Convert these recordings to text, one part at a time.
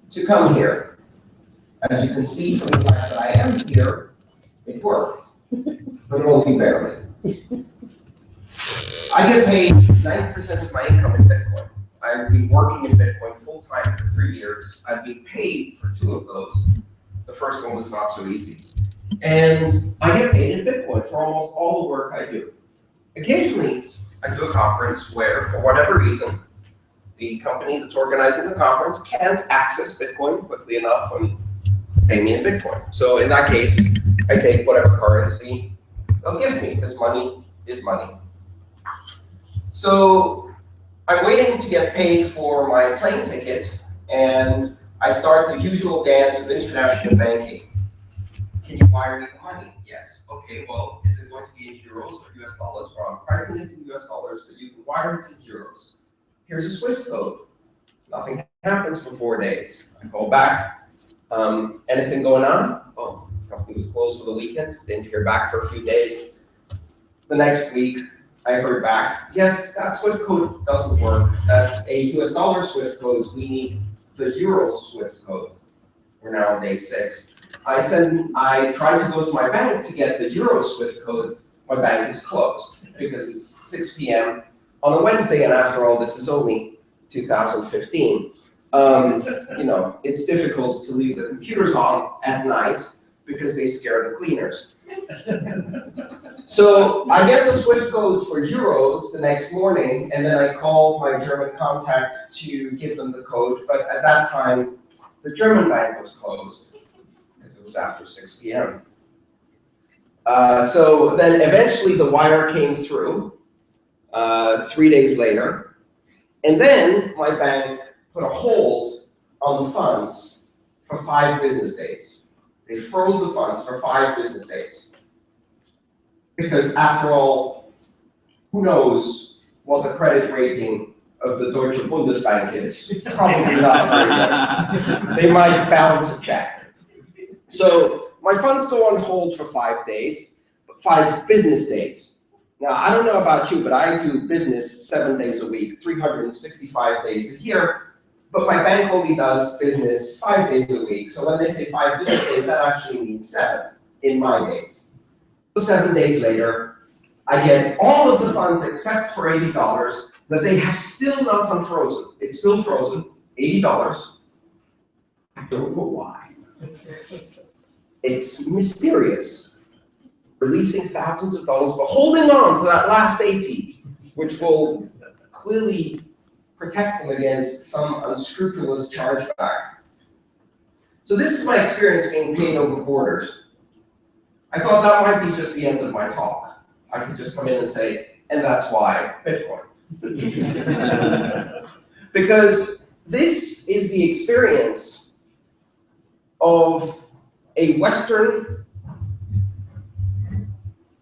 to come here. As you can see from the fact that I am here, it worked, but only barely. I get paid 90% of my income in Bitcoin. I've been working in Bitcoin full-time for 3 years. I've been paid for 2 of those. The first one was not so easy. And I get paid in Bitcoin for almost all the work I do. Occasionally, I do a conference where, for whatever reason, the company that's organizing the conference can't access Bitcoin quickly enough and pay me in Bitcoin. So in that case, I take whatever currency they'll give me, because money is money. So I'm waiting to get paid for my plane ticket, and I start the usual dance of international banking. Can you wire me the money? Yes. Okay, well, is it going to be in euros or US dollars? Well, I'm pricing it in US dollars, but you can wire it in euros. Here's a SWIFT code. Nothing happens for 4 days. I call back. Anything going on? Oh, the company was closed for the weekend. Didn't hear back for a few days. The next week, I heard back. Yes, that SWIFT code doesn't work. That's a US dollar SWIFT code. We need the euro SWIFT code. We're now on day 6. I tried to go to my bank to get the euro SWIFT code. My bank is closed because it's 6 p.m. on a Wednesday, and after all, this is only 2015. It's difficult to leave the computers on at night because they scare the cleaners. So I get the SWIFT code for euros the next morning, and then I call my German contacts to give them the code. But at that time, the German bank was closed because it was after 6 p.m. So then eventually the wire came through 3 days later. And then my bank put a hold on the funds for 5 business days. They froze the funds for 5 business days. Because after all, who knows what the credit rating of the Deutsche Bundesbank is? Probably not very good. They might bounce a check. So my funds go on hold for 5 days, 5 business days. Now, I don't know about you, but I do business 7 days a week, 365 days a year, but my bank only does business 5 days a week. So when they say 5 business days, that actually means 7 in my days. So 7 days later, I get all of the funds except for $80 that they have still not unfrozen. It's still frozen, $80. I don't know why. It's mysterious. Releasing thousands of dollars, but holding on to that last 80, which will clearly protect them against some unscrupulous chargeback. So this is my experience being paid over borders. I thought that might be just the end of my talk. I could just come in and say, and that's why Bitcoin. Because this is the experience of a Western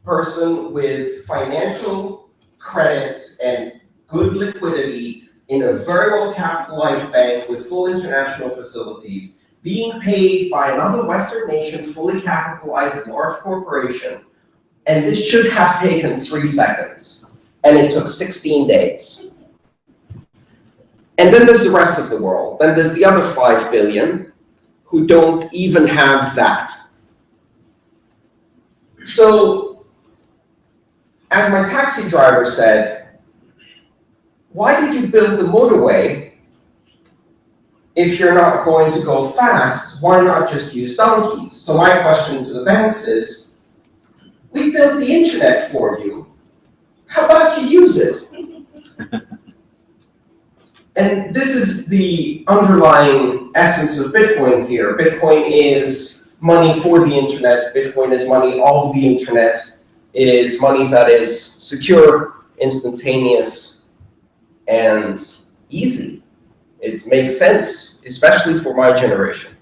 person with financial credit and good liquidity in a very well capitalized bank with full international facilities, being paid by another Western nation, fully capitalized large corporation, and this should have taken 3 seconds, and it took 16 days. And then there's the rest of the world. Then there's the other 5 billion who don't even have that. So, as my taxi driver said, why did you build the motorway if you're not going to go fast? Why not just use donkeys? So my question to the banks is, we built the internet for you. How about you use it? And this is the underlying essence of Bitcoin here. Bitcoin is money for the internet. Bitcoin is money of the internet. It is money that is secure, instantaneous, and easy. It makes sense, especially for my generation.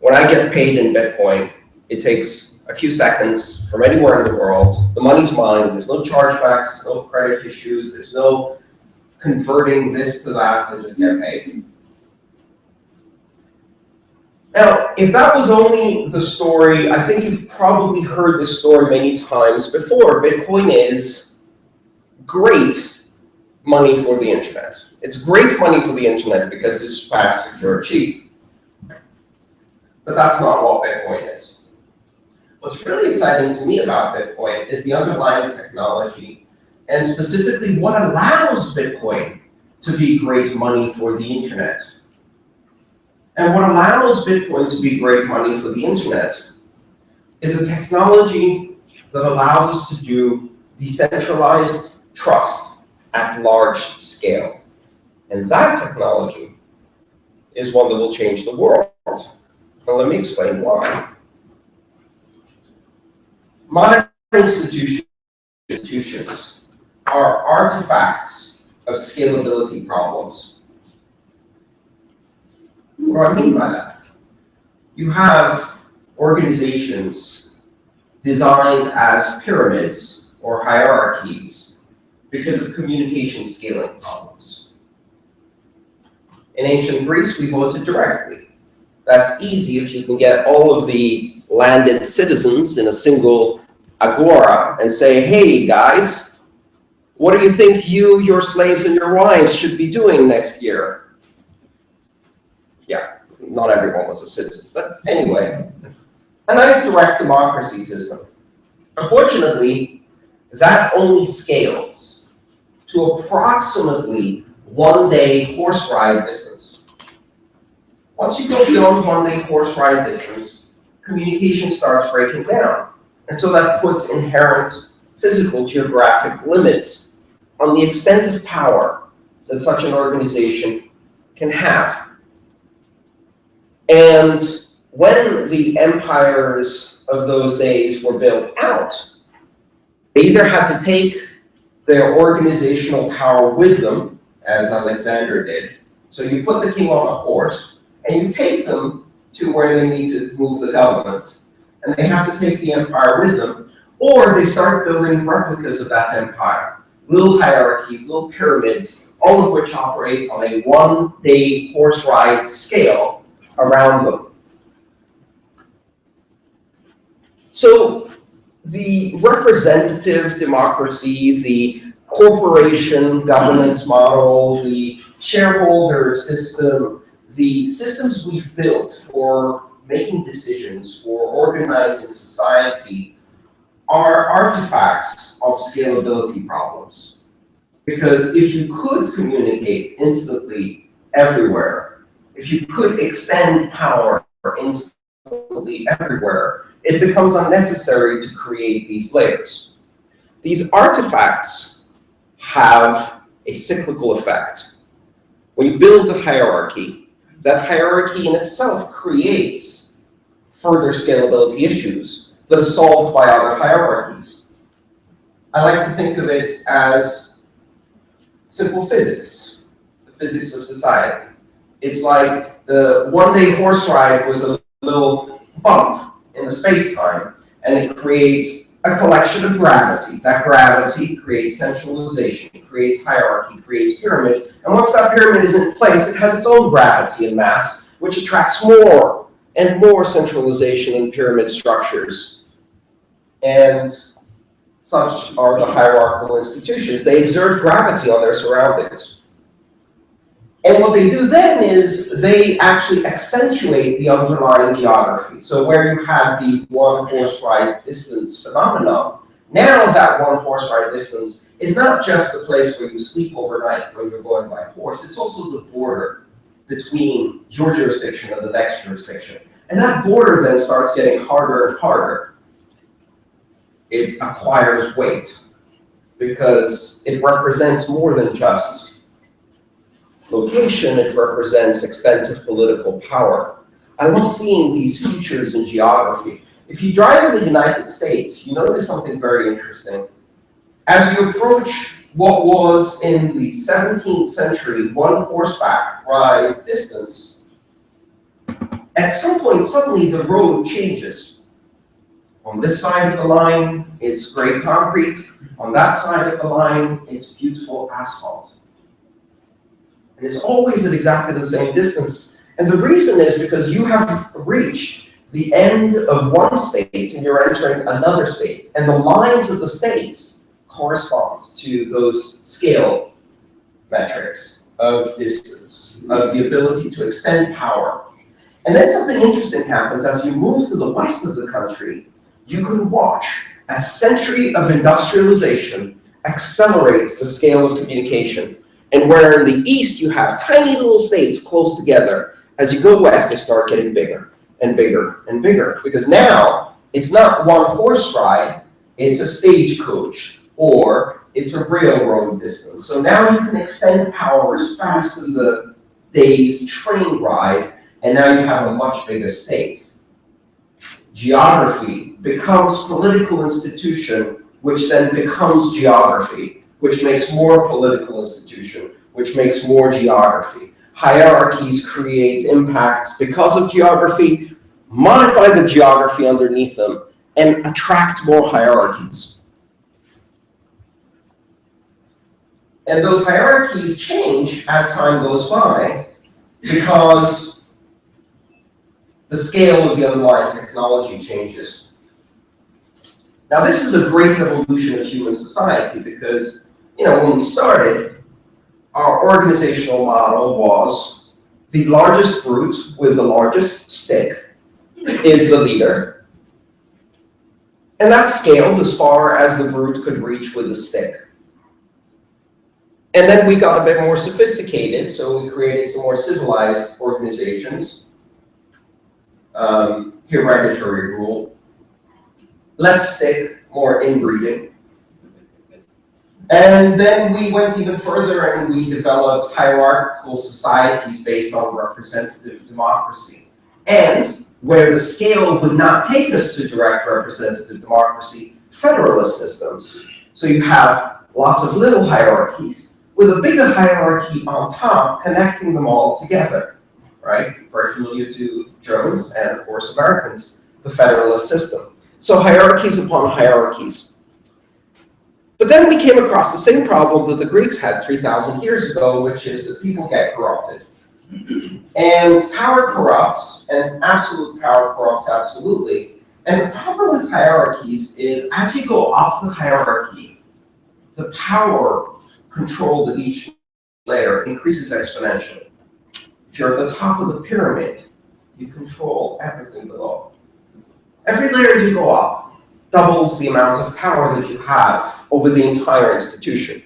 When I get paid in Bitcoin, it takes a few seconds from anywhere in the world. The money's mine. There's no chargebacks. There's no credit issues. There's no converting this to that to just get paid. Now, if that was only the story, I think you've probably heard this story many times before. Bitcoin is great money for the internet. It's great money for the internet because it's fast, secure, cheap. But that's not what Bitcoin is. What's really exciting to me about Bitcoin is the underlying technology, and specifically what allows Bitcoin to be great money for the internet. And what allows Bitcoin to be great money for the internet is a technology that allows us to do decentralized trust at large scale. And that technology is one that will change the world. And let me explain why. Modern institutions are artifacts of scalability problems. What do I mean by that? You have organizations designed as pyramids or hierarchies because of communication scaling problems. In ancient Greece, we voted directly. That's easy if you can get all of the landed citizens in a single agora and say, hey, guys, what do you think you, your slaves, and your wives should be doing next year? Yeah, not everyone was a citizen, but anyway, a nice direct democracy system. Unfortunately, that only scales to approximately one-day horse ride distance. Once you go beyond one-day horse ride distance, communication starts breaking down. And so that puts inherent physical geographic limits on the extent of power that such an organization can have. And when the empires of those days were built out, they either had to take their organizational power with them, as Alexander did. So you put the king on a horse, and you take them to where they need to move the government. And they have to take the empire with them, or they start building replicas of that empire. Little hierarchies, little pyramids, all of which operate on a one-day horse ride scale around them. So the representative democracies, the corporation governance model, the shareholder system, the systems we've built for making decisions, for organizing society, are artifacts of scalability problems. Because if you could communicate instantly everywhere, if you could extend power instantly everywhere, it becomes unnecessary to create these layers. These artifacts have a cyclical effect. When you build a hierarchy, that hierarchy in itself creates further scalability issues that are solved by other hierarchies. I like to think of it as simple physics, the physics of society. It's like the one-day horse ride was a little bump in the space-time, and it creates a collection of gravity. That gravity creates centralization, creates hierarchy, creates pyramids, and once that pyramid is in place, it has its own gravity and mass, which attracts more and more centralization in pyramid structures. And such are the hierarchical institutions. They exert gravity on their surroundings. And what they do then is they actually accentuate the underlying geography. So where you had the one horse ride distance phenomenon, now that one horse ride distance is not just the place where you sleep overnight when you're going by horse, it's also the border between your jurisdiction and the next jurisdiction. And that border then starts getting harder and harder. It acquires weight because it represents more than just location, it represents extent of political power. I love seeing these features in geography. If you drive in the United States, you notice something very interesting. As you approach what was in the 17th century one horseback ride distance, at some point suddenly the road changes. On this side of the line, it's gray concrete. On that side of the line, it's beautiful asphalt. And it's always at exactly the same distance. And the reason is because you have reached the end of one state and you're entering another state. And the lines of the states correspond to those scale metrics of distance, of the ability to extend power. And then something interesting happens. As you move to the west of the country, you can watch a century of industrialization accelerate the scale of communication. And where in the east you have tiny little states close together, as you go west, they start getting bigger and bigger and bigger. Because now it's not one horse ride, it's a stagecoach, or it's a railroad distance. So now you can extend power as fast as a day's train ride, and now you have a much bigger state. Geography becomes political institution, which then becomes geography, which makes more political institution, which makes more geography. Hierarchies create impact because of geography, modify the geography underneath them, and attract more hierarchies. And those hierarchies change as time goes by because the scale of the underlying technology changes. Now, this is a great evolution of human society because, when we started, our organizational model was the largest brute with the largest stick is the leader. And that scaled as far as the brute could reach with the stick. And then we got a bit more sophisticated, so we created some more civilized organizations. Hereditary rule, less stick, more inbreeding. And then we went even further and we developed hierarchical societies based on representative democracy. And where the scale would not take us to direct representative democracy, federalist systems. So you have lots of little hierarchies with a bigger hierarchy on top connecting them all together, right? Very familiar to Germans and, of course, Americans, the federalist system. So hierarchies upon hierarchies. But then we came across the same problem that the Greeks had 3,000 years ago, which is that people get corrupted. And power corrupts, and absolute power corrupts absolutely. And the problem with hierarchies is as you go up the hierarchy, the power controlled at each layer increases exponentially. If you're at the top of the pyramid, you control everything below. Every layer you go up doubles the amount of power that you have over the entire institution,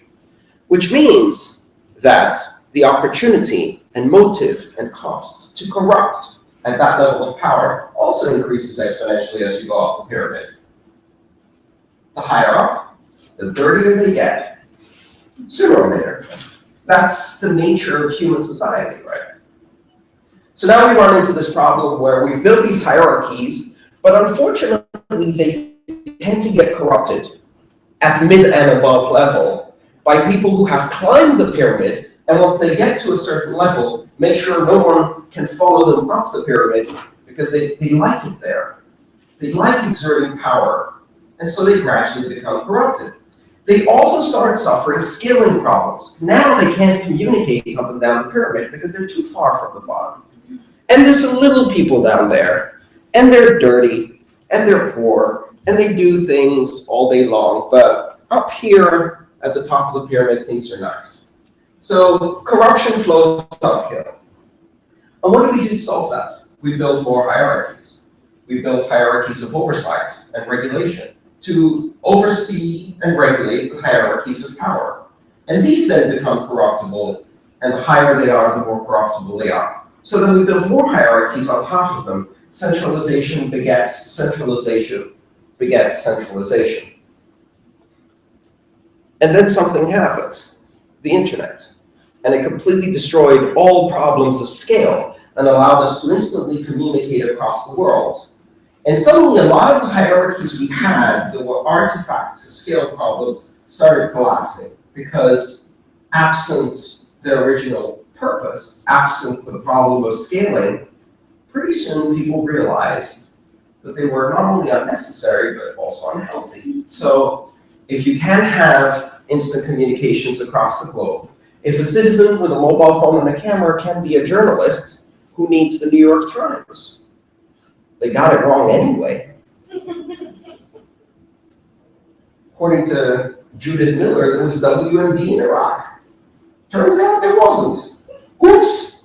which means that the opportunity and motive and cost to corrupt at that level of power also increases exponentially as you go up the pyramid. The higher up, the dirtier they get, sooner or later. That's the nature of human society, right? So now we run into this problem where we've built these hierarchies, but unfortunately they tend to get corrupted at mid and above level by people who have climbed the pyramid, and once they get to a certain level, make sure no one can follow them up the pyramid because they like it there. They like exerting power, and so they gradually become corrupted. They also start suffering scaling problems. Now they can't communicate up and down the pyramid because they're too far from the bottom. And there's some little people down there, and they're dirty, and they're poor, and they do things all day long, but up here at the top of the pyramid, things are nice. So corruption flows uphill. And what do we do to solve that? We build more hierarchies. We build hierarchies of oversight and regulation to oversee and regulate the hierarchies of power. And these then become corruptible, and the higher they are, the more corruptible they are. So then we build more hierarchies on top of them. Centralization begets centralization begets centralization. And then something happened, the internet. And it completely destroyed all problems of scale and allowed us to instantly communicate across the world. And suddenly a lot of the hierarchies we had that were artifacts of scale problems started collapsing because absent their original purpose, absent the problem of scaling, pretty soon people realized that they were not only unnecessary, but also unhealthy. So if you can have instant communications across the globe, if a citizen with a mobile phone and a camera can be a journalist, who needs the New York Times? They got it wrong anyway. According to Judith Miller, there was WMD in Iraq. Turns out there wasn't. Oops.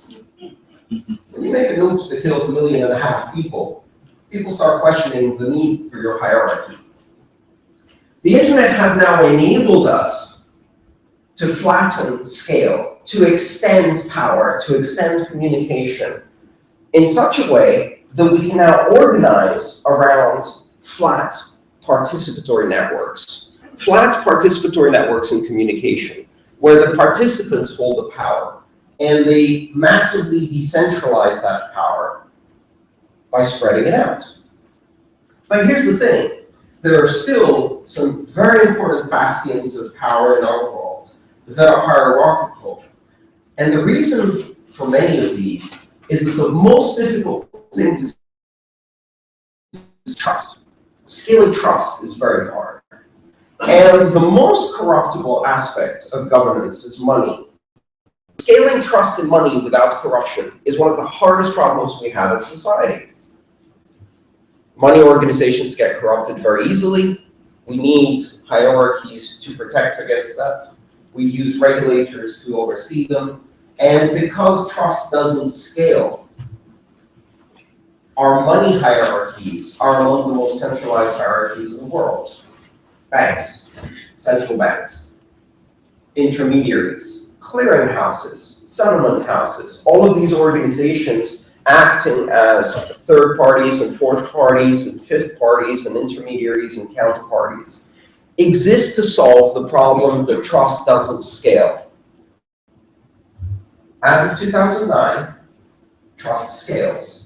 When you make an oops that kills 1.5 million people, people start questioning the need for your hierarchy. The internet has now enabled us to flatten scale, to extend power, to extend communication in such a way that we can now organize around flat participatory networks. Flat participatory networks in communication, where the participants hold the power, and they massively decentralize that power by spreading it out. But here's the thing. There are still some very important bastions of power in our world that are hierarchical. And the reason for many of these is that the most difficult thing is trust. Scaling trust is very hard. And the most corruptible aspect of governance is money. Scaling trust and money without corruption is one of the hardest problems we have in society. Money organizations get corrupted very easily. We need hierarchies to protect against that. We use regulators to oversee them. And because trust doesn't scale, our money hierarchies are among the most centralized hierarchies in the world. Banks, central banks, intermediaries, clearing houses, settlement houses, all of these organizations acting as third parties and fourth parties and fifth parties and intermediaries and counterparties exist to solve the problem that trust doesn't scale. As of 2009, trust scales.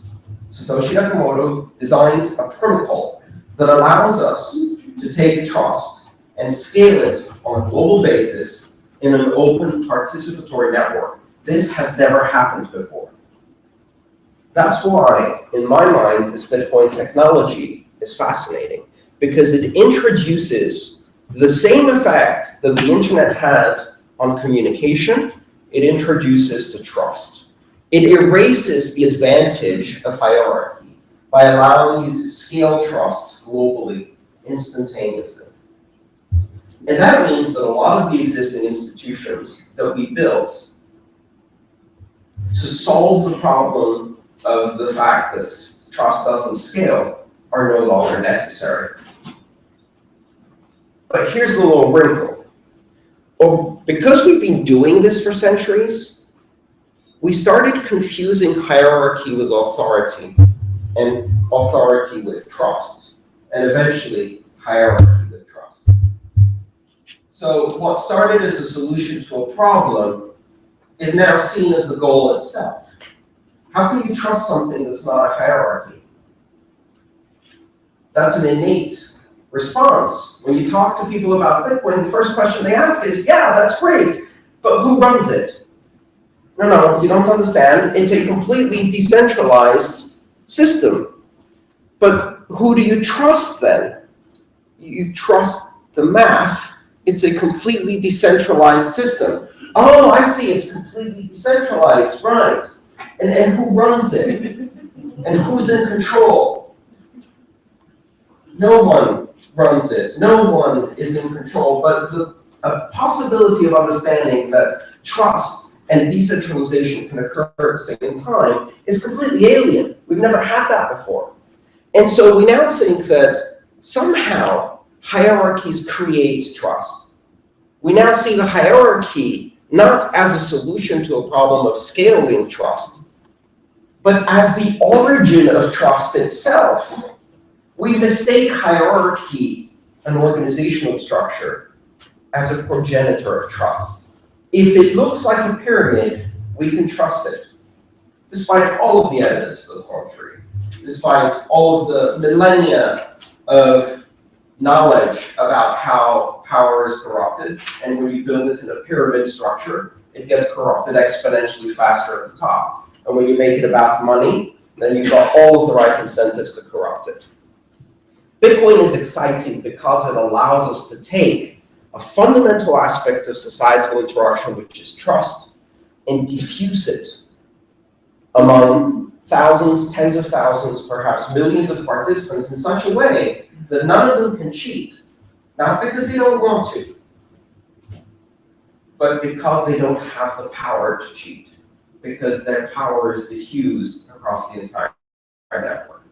Satoshi Nakamoto designed a protocol that allows us to take trust and scale it on a global basis in an open participatory network. This has never happened before. That's why, in my mind, this Bitcoin technology is fascinating, because it introduces the same effect that the internet had on communication, it introduces to trust. It erases the advantage of hierarchy by allowing you to scale trust globally, instantaneously. And that means that a lot of the existing institutions that we built to solve the problem of the fact that trust doesn't scale are no longer necessary. But here's the little wrinkle. Well, because we've been doing this for centuries, we started confusing hierarchy with authority, and authority with trust, and eventually hierarchy with trust. So what started as a solution to a problem is now seen as the goal itself. How can you trust something that's not a hierarchy? That's an innate response. When you talk to people about Bitcoin, the first question they ask is, yeah, that's great, but who runs it? No, you don't understand. It's a completely decentralized system. But who do you trust then? You trust the math. It's a completely decentralized system. Oh, I see, it's completely decentralized, right. And who runs it? And who's in control? No one runs it. No one is in control. But the possibility of understanding that trust and decentralization can occur at the same time is completely alien. We've never had that before. And so we now think that somehow hierarchies create trust. We now see the hierarchy not as a solution to a problem of scaling trust, but as the origin of trust itself. We mistake hierarchy, an organizational structure, as a progenitor of trust. If it looks like a pyramid, we can trust it, despite all of the evidence to the contrary, despite all of the millennia of knowledge about how power is corrupted. And when you build it in a pyramid structure, it gets corrupted exponentially faster at the top. And when you make it about money, then you've got all of the right incentives to corrupt it. Bitcoin is exciting because it allows us to take a fundamental aspect of societal interaction, which is trust, and diffuse it among thousands, tens of thousands, perhaps millions of participants in such a way that none of them can cheat. Not because they don't want to, but because they don't have the power to cheat. because their power is diffused across the entire network.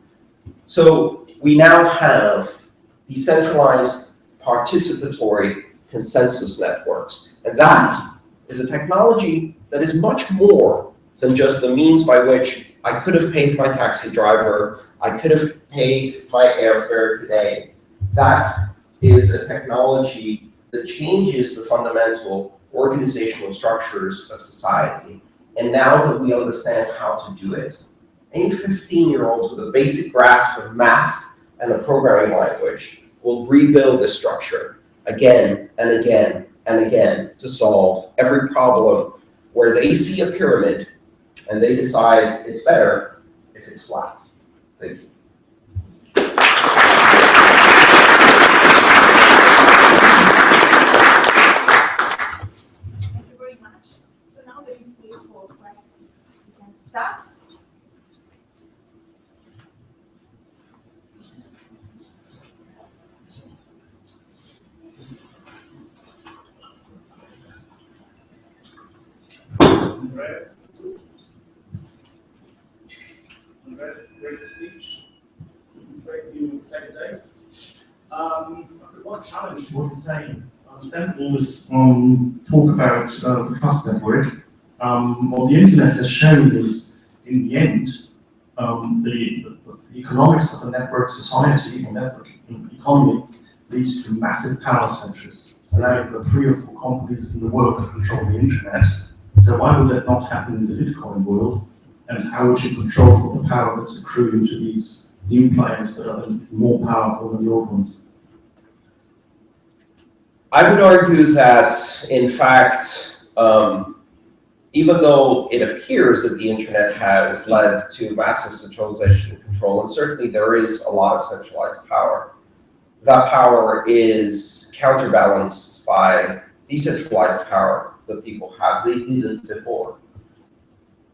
So we now have decentralized participatory consensus networks. And that is a technology that is much more than just the means by which I could have paid my taxi driver, I could have paid my airfare today. That is a technology that changes the fundamental organizational structures of society. And now that we understand how to do it, any 15-year-olds with a basic grasp of math and a programming language will rebuild this structure again and again and again to solve every problem where they see a pyramid and they decide it's better if it's flat. Thank you. Thank you very much. So now there is space for questions. You can start. Great speech. Thank you, Secretary. I've got one challenge to what you're saying. I understand all this talk about the trust network. What the internet has shown is, in the end, the economics of a network society or network economy leads to massive power centers. So now you've got 3 or 4 companies in the world that control the internet. So why would that not happen in the Bitcoin world? And how would you control for the power that's accruing to these new players that are more powerful than the old ones? I would argue that, in fact, even though it appears that the internet has led to massive centralization and control, and certainly there is a lot of centralized power, that power is counterbalanced by decentralized power that people have. They didn't before.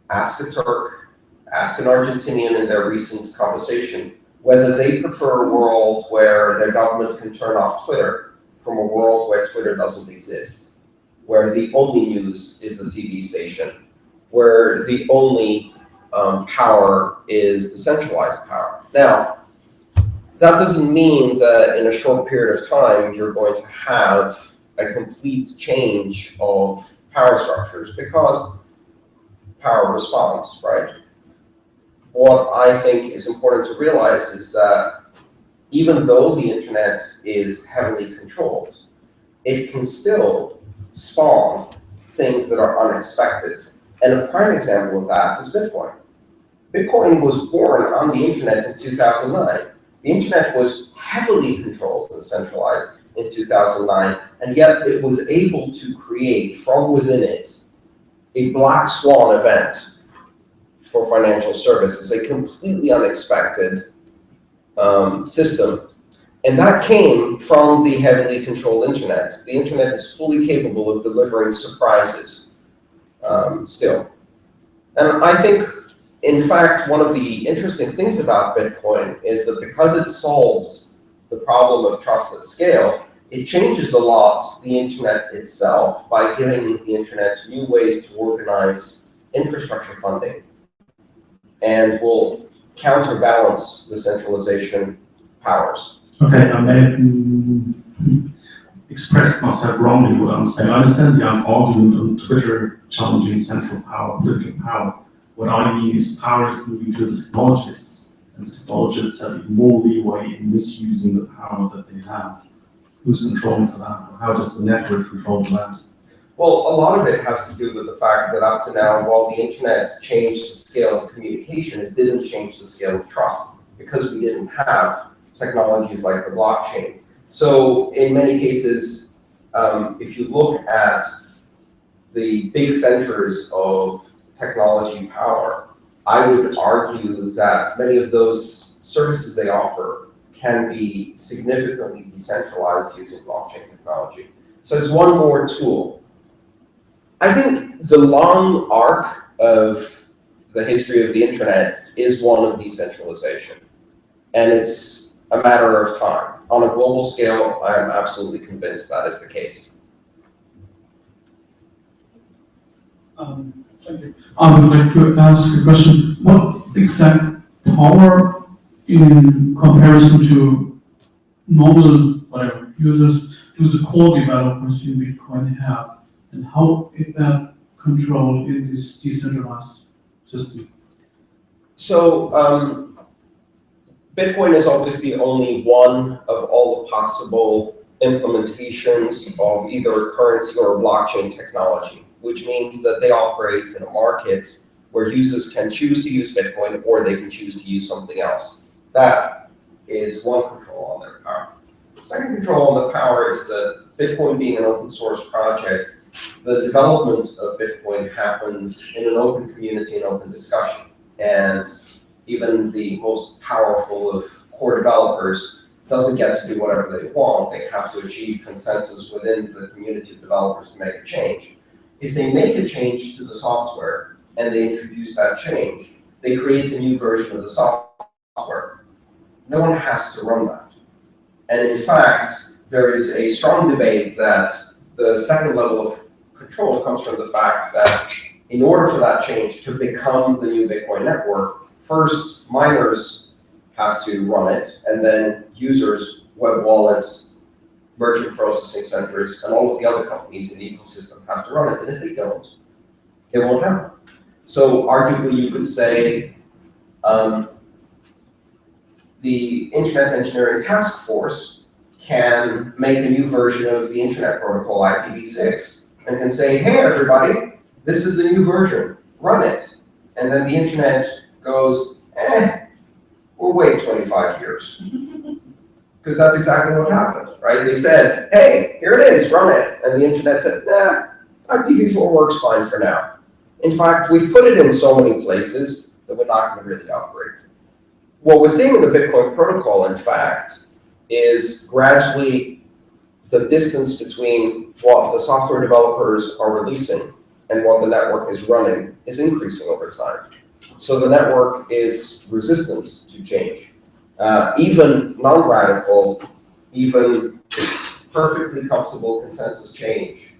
Ask a Turk, ask an Argentinian in their recent conversation whether they prefer a world where their government can turn off Twitter from a world where Twitter doesn't exist, where the only news is the TV station, where the only power is the centralized power. Now, that doesn't mean that in a short period of time you're going to have a complete change of power structures, because power responds, right? What I think is important to realize is that even though the internet is heavily controlled, it can still spawn things that are unexpected. And a prime example of that is Bitcoin. Bitcoin was born on the internet in 2009. The internet was heavily controlled and centralized in 2009, and yet it was able to create from within it a black swan event for financial services, a completely unexpected system. And that came from the heavily controlled internet. The internet is fully capable of delivering surprises still. And I think, in fact, one of the interesting things about Bitcoin is that because it solves the problem of trust at scale, it changes a lot the internet itself by giving the internet new ways to organize infrastructure funding, and will counterbalance the centralization powers. Okay, I may have expressed myself wrongly what I'm saying. I understand the argument on Twitter challenging central power, political power. What I mean is power is moving to the technologists, and the technologists have more leeway in misusing the power that they have. Who's controlling for that? Or how does the network control that? Well, a lot of it has to do with the fact that up to now, while the internet changed the scale of communication, it didn't change the scale of trust, because we didn't have technologies like the blockchain. So in many cases, if you look at the big centers of technology power, I would argue that many of those services they offer can be significantly decentralized using blockchain technology. So it's one more tool. I think the long arc of the history of the internet is one of decentralization. And it's a matter of time. On a global scale, I am absolutely convinced that is the case. I would like to ask a question. What exact power in comparison to normal, whatever, users do the core developers in Bitcoin have? And how is that controlled in this decentralized system? So Bitcoin is obviously only one of all the possible implementations of either a currency or a blockchain technology, which means that they operate in a market where users can choose to use Bitcoin or they can choose to use something else. That is one control on their power. Second control on the power is that Bitcoin being an open source project, the development of Bitcoin happens in an open community and open discussion. And even the most powerful of core developers doesn't get to do whatever they want. They have to achieve consensus within the community of developers to make a change. If they make a change to the software and they introduce that change, they create a new version of the software. No one has to run that. And in fact, there is a strong debate that the second level of control comes from the fact that in order for that change to become the new Bitcoin network, first, miners have to run it, and then users, web wallets, merchant processing centers, and all of the other companies in the ecosystem have to run it. And if they don't, it won't happen. So arguably, you could say the Internet Engineering Task Force can make a new version of the Internet Protocol, IPv6, and can say, hey, everybody, this is the new version, run it. And then the Internet goes, we'll wait 25 years. Because that's exactly what happened, right? They said, hey, here it is, run it. And the Internet said, nah, IPv4 works fine for now. In fact, we've put it in so many places that we're not going to really upgrade. What we're seeing in the Bitcoin protocol, in fact, is gradually the distance between what the software developers are releasing and what the network is running is increasing over time. So the network is resistant to change. Even non-radical, even perfectly comfortable consensus change,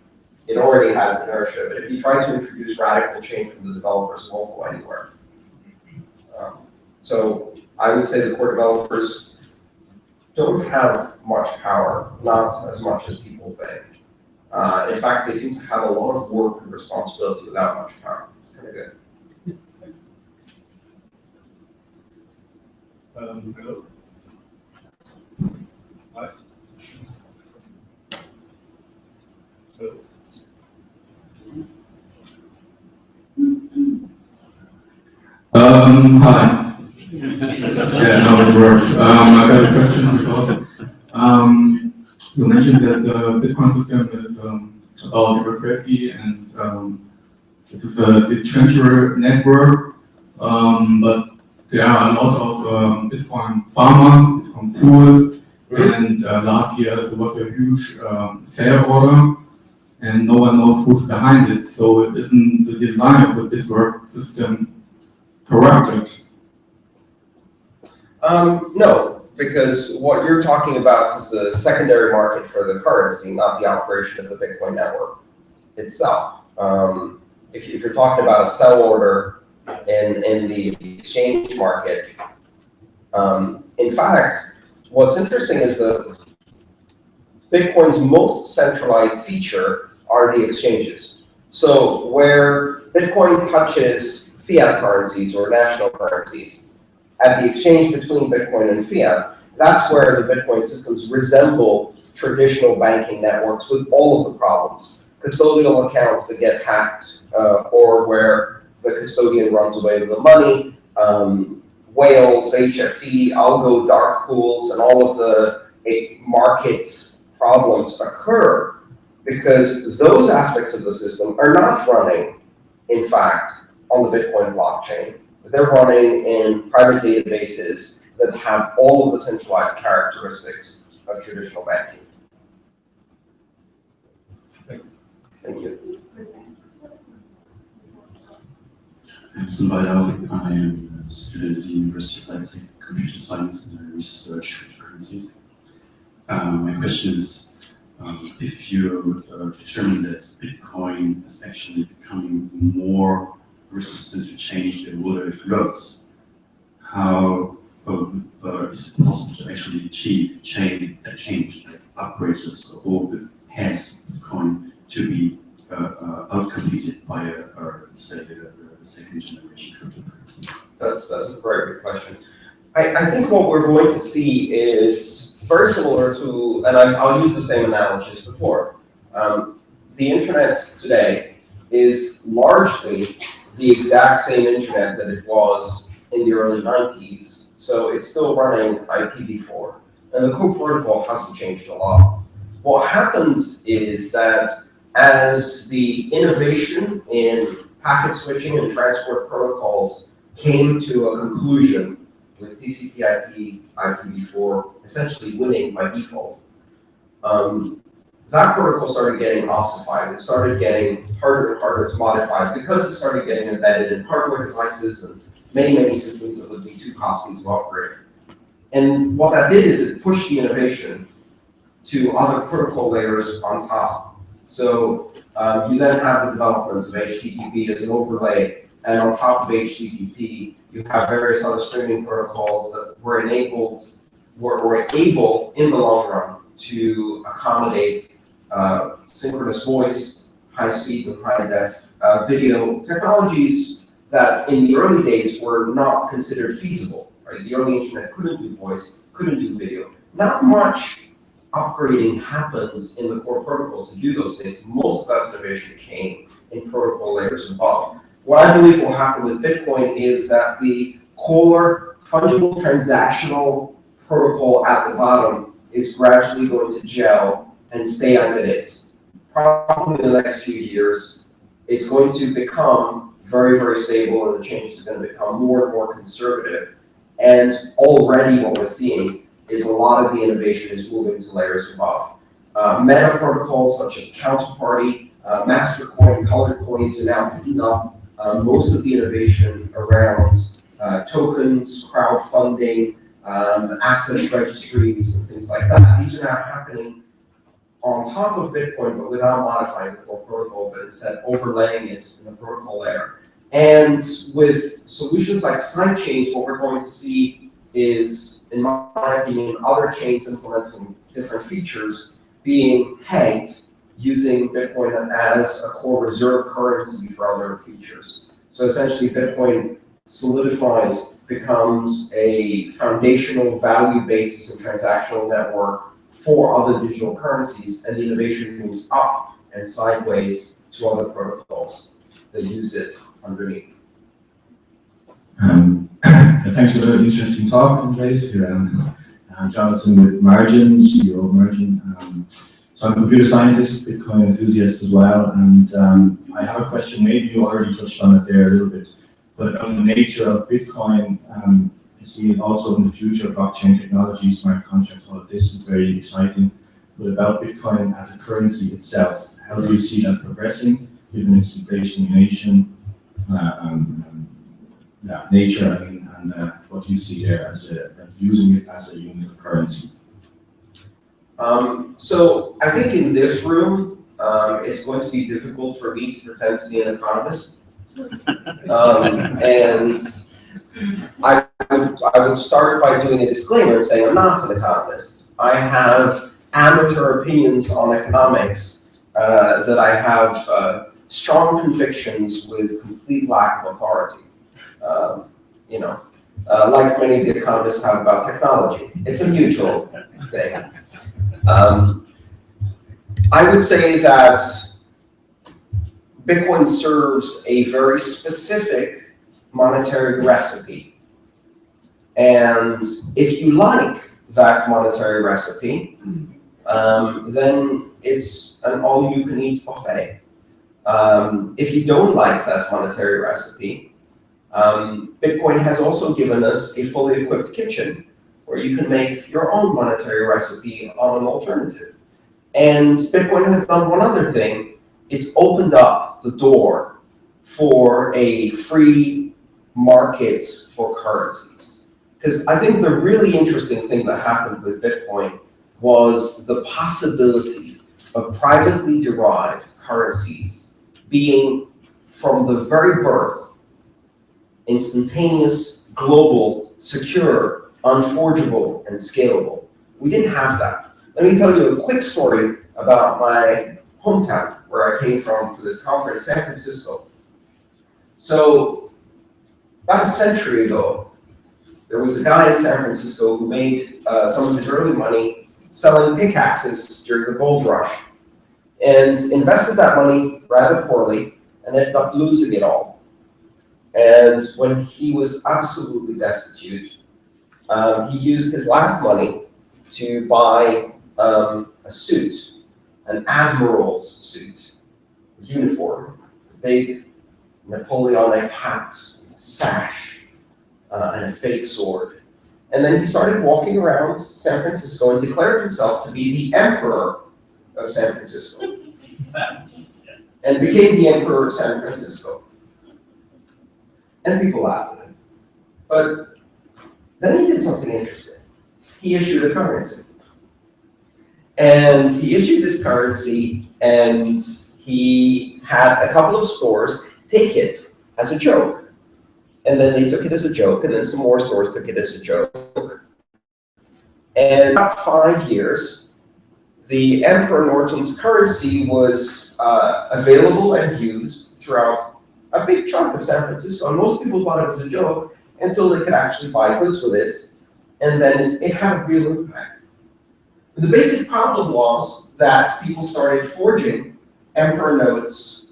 it already has inertia. But if you try to introduce radical change from the developers, it won't go anywhere. So I would say the core developers don't have much power, not as much as people think. In fact, they seem to have a lot of work and responsibility without much power. It's kind of good. Hello. Hi. Hello. Hi. Yeah, no, it works. I got a question because you mentioned that the Bitcoin system is about democracy and this is a decentralized network, but there are a lot of Bitcoin farmers, Bitcoin pools, and last year there was a huge sale order, and no one knows who's behind it. So isn't the design of the Bitcoin system corrupted? No, because what you're talking about is the secondary market for the currency, not the operation of the Bitcoin network itself. If you're talking about a sell order in the exchange market, in fact, what's interesting is that Bitcoin's most centralized feature are the exchanges. So where Bitcoin touches fiat currencies or national currencies, at the exchange between Bitcoin and fiat, that's where the Bitcoin systems resemble traditional banking networks with all of the problems. Custodial accounts that get hacked, or where the custodian runs away with the money, whales, HFT, algo dark pools, and all of the market problems occur because those aspects of the system are not running, in fact, on the Bitcoin blockchain. They're running in private databases that have all of the centralized characteristics of traditional banking. Thanks. Thank you. I'm Sunbayal. I am a student at the University of Leipzig, computer science and research cryptocurrencies. My question is, if you determine that Bitcoin is actually becoming more resistant to change than whether it grows, how is it possible to actually achieve change that upgrades us or that has Bitcoin to be outcompeted by say, a second generation cryptocurrency? That's a very good question. I think what we're going to see is very similar to, and I'll use the same analogy as before. The internet today is largely the exact same internet that it was in the early 90s. So it's still running IPv4. And the core protocol hasn't changed a lot. What happened is that as the innovation in packet switching and transport protocols came to a conclusion with TCP/IP, IPv4 essentially winning by default, that protocol started getting ossified. It started getting harder and harder to modify because it started getting embedded in hardware devices and many systems that would be too costly to upgrade. And what that did is it pushed the innovation to other protocol layers on top. So you then have the development of HTTP as an overlay, and on top of HTTP, you have various other streaming protocols that were able in the long run to accommodate synchronous voice, high speed and high def video technologies that in the early days were not considered feasible. Right? The early internet couldn't do voice, couldn't do video. Not much upgrading happens in the core protocols to do those things. Most of that innovation came in protocol layers above. What I believe will happen with Bitcoin is that the core fungible transactional protocol at the bottom is gradually going to gel and stay as it is. Probably in the next few years, it's going to become very stable, and the changes are going to become more and more conservative. And already what we're seeing is a lot of the innovation is moving to layers above. Meta protocols such as Counterparty, Mastercoin, Colored Coins are now picking up most of the innovation around tokens, crowdfunding, asset registries, and things like that. These are now happening on top of Bitcoin, but without modifying the core protocol, but instead overlaying it in the protocol layer. And with solutions like sidechains, what we're going to see is, in my opinion, other chains implementing different features being pegged using Bitcoin as a core reserve currency for other features. So essentially, Bitcoin solidifies, becomes a foundational value basis and transactional network for other digital currencies, and the innovation moves up and sideways to other protocols that use it underneath. Thanks for the interesting talk, Andreas. I'm Jonathan with Margin, CEO of Margin. So I'm a computer scientist, Bitcoin enthusiast as well, and I have a question. Maybe you already touched on it there a little bit, but on the nature of Bitcoin, I see also in the future blockchain technology, smart contracts, all of this is very exciting. But about Bitcoin as a currency itself, how do you see that progressing, given its inflationation, nature, and what do you see there as using it as a unit of currency? So I think in this room, it's going to be difficult for me to pretend to be an economist. And I would start by doing a disclaimer and saying I'm not an economist. I have amateur opinions on economics that I have strong convictions with complete lack of authority. Like many of the economists have about technology. It's a mutual thing. I would say that Bitcoin serves a very specific monetary recipe. And if you like that monetary recipe, then it's an all-you-can-eat buffet. If you don't like that monetary recipe, Bitcoin has also given us a fully equipped kitchen where you can make your own monetary recipe on an alternative. And Bitcoin has done one other thing. It's opened up the door for a free market for currencies. Because I think the really interesting thing that happened with Bitcoin was the possibility of privately derived currencies being, from the very birth, instantaneous, global, secure, unforgeable, and scalable. We didn't have that. Let me tell you a quick story about my hometown, where I came from for this conference, San Francisco. So, about a century ago, there was a guy in San Francisco who made some of his early money selling pickaxes during the gold rush, and invested that money rather poorly, and ended up losing it all. And when he was absolutely destitute, he used his last money to buy a suit, an admiral's suit, a uniform, a big Napoleonic hat, sash, and a fake sword. And then he started walking around San Francisco and declared himself to be the emperor of San Francisco. And became the emperor of San Francisco. And people laughed at him. But then he did something interesting. He issued a currency. And he issued this currency, and he had a couple of stores take it as a joke. And then they took it as a joke, and then some more stores took it as a joke. And about 5 years, the Emperor Norton's currency was available and used throughout a big chunk of San Francisco. And most people thought it was a joke until they could actually buy goods with it. And then it had a real impact. The basic problem was that people started forging emperor notes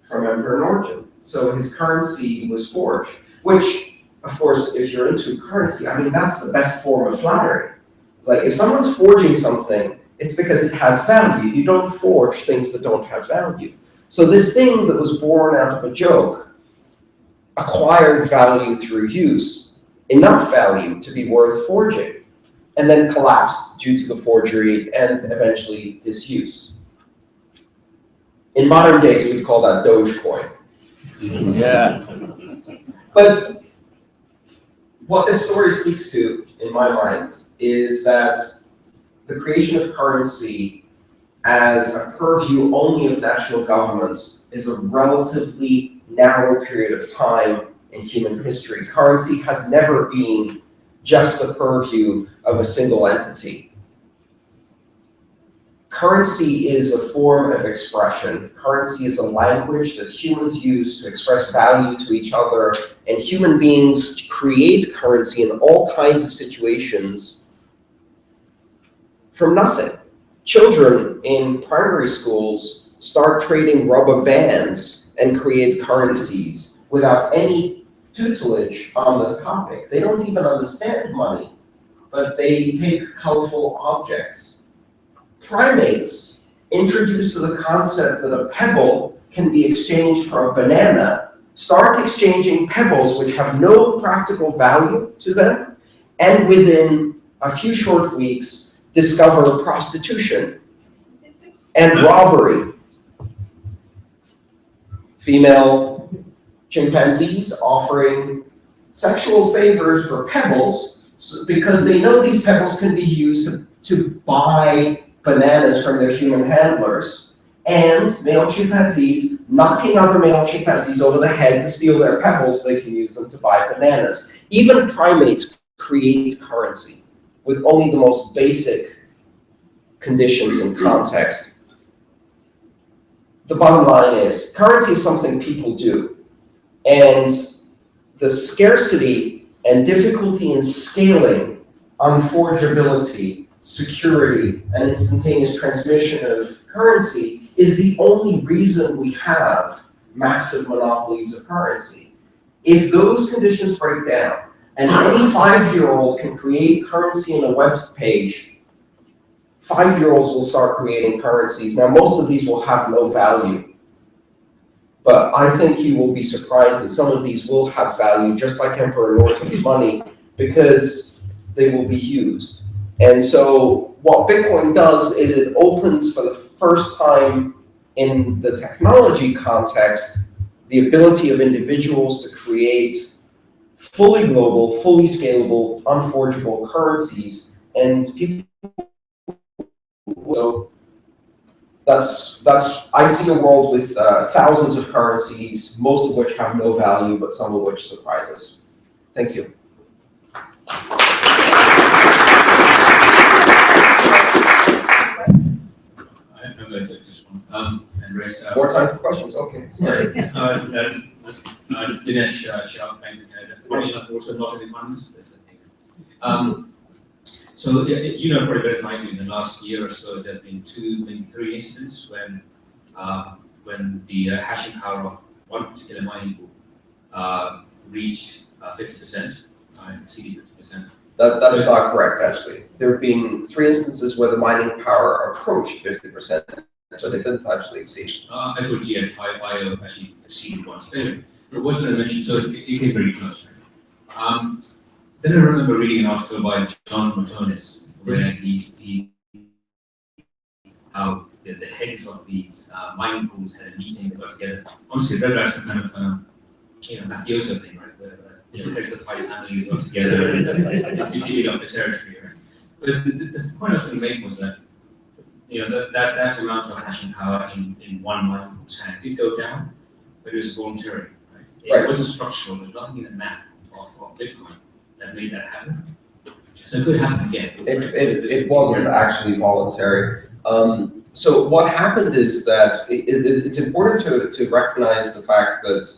from Emperor Norton. So his currency was forged, which, of course, if you're into currency, I mean, that's the best form of flattery. Like, if someone's forging something, it's because it has value. You don't forge things that don't have value. So this thing that was born out of a joke acquired value through use, enough value to be worth forging, and then collapsed due to the forgery and eventually disuse. In modern days, we'd call that Dogecoin. Yeah. But what this story speaks to, in my mind, is that the creation of currency as a purview only of national governments is a relatively narrow period of time in human history. Currency has never been just the purview of a single entity. Currency is a form of expression. Currency is a language that humans use to express value to each other, and human beings create currency in all kinds of situations from nothing. Children in primary schools start trading rubber bands and create currencies without any tutelage on the topic. They don't even understand money, but they take colorful objects. Primates, introduced to the concept that a pebble can be exchanged for a banana, start exchanging pebbles which have no practical value to them, and within a few short weeks, discover prostitution and robbery. Female chimpanzees offering sexual favors for pebbles because they know these pebbles can be used to buy bananas from their human handlers, and male chimpanzees knocking other male chimpanzees over the head to steal their pebbles so they can use them to buy bananas. Even primates create currency with only the most basic conditions and context. The bottom line is, currency is something people do, and the scarcity and difficulty in scaling unforgeability, security, and instantaneous transmission of currency is the only reason we have massive monopolies of currency. If those conditions break down, and any 5-year-old can create currency in a web page, 5-year-olds will start creating currencies. Now, most of these will have no value, but I think you will be surprised that some of these will have value, just like Emperor Norton's money, because they will be used. And so what Bitcoin does is it opens for the first time in the technology context the ability of individuals to create fully global, fully scalable, unforgeable currencies. And people, so I see a world with thousands of currencies, most of which have no value, but some of which surprise us. Thank you. Questions? I'm going to take this one. Andres, More time for questions? Okay. Sorry. Dinesh Shah, Bank of Canada. Funny enough, also not an economist, but so you know probably better than I do. In the last year or so, there have been 2, maybe 3 incidents when the hashing power of one particular mining pool reached 50%, exceeded 50%. That is not correct, actually. There have been 3 instances where the mining power approached 50%, but it didn't actually exceed. I thought GHI actually exceeded once. Anyway, it wasn't a mention, so it came very close. Then I remember reading an article by John Matonis where how the heads of these mining pools had a meeting, they got together. Honestly, that's some kind of mafioso thing, right? Where the heads of the 5 families got together and divvied up the territory, right? But the point I was going to make was that that amount of hashing power in one mining pool's hand did go down, but it was voluntary, right? It wasn't structural. There's nothing in the math of Bitcoin that made that happen. So it could happen again. It wasn't actually voluntary. So what happened is that it's important to recognize the fact that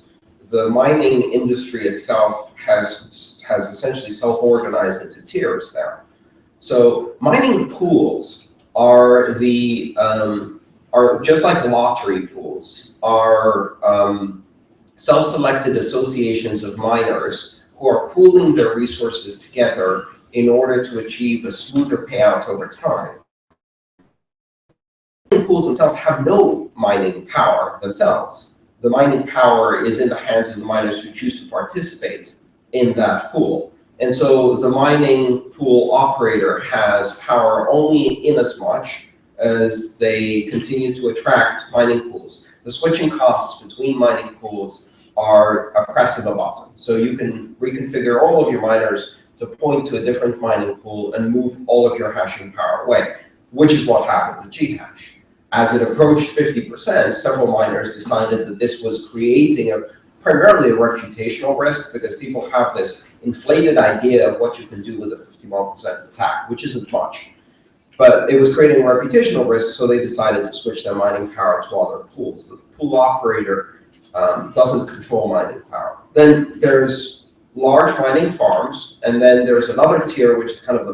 the mining industry itself has essentially self-organized into tiers now. So mining pools are just like lottery pools, are self-selected associations of miners who are pooling their resources together in order to achieve a smoother payout over time. Mining pools themselves have no mining power themselves. The mining power is in the hands of the miners who choose to participate in that pool. And so the mining pool operator has power only in as much as they continue to attract mining pools. The switching costs between mining pools are oppressive above them. So you can reconfigure all of your miners to point to a different mining pool and move all of your hashing power away, which is what happened to Ghash. As it approached 50%, several miners decided that this was creating primarily a reputational risk, because people have this inflated idea of what you can do with a 51% attack, which isn't much. But it was creating a reputational risk, so they decided to switch their mining power to other pools. The pool operator doesn't control mining power. Then there's large mining farms, and then there's another tier, which is kind of the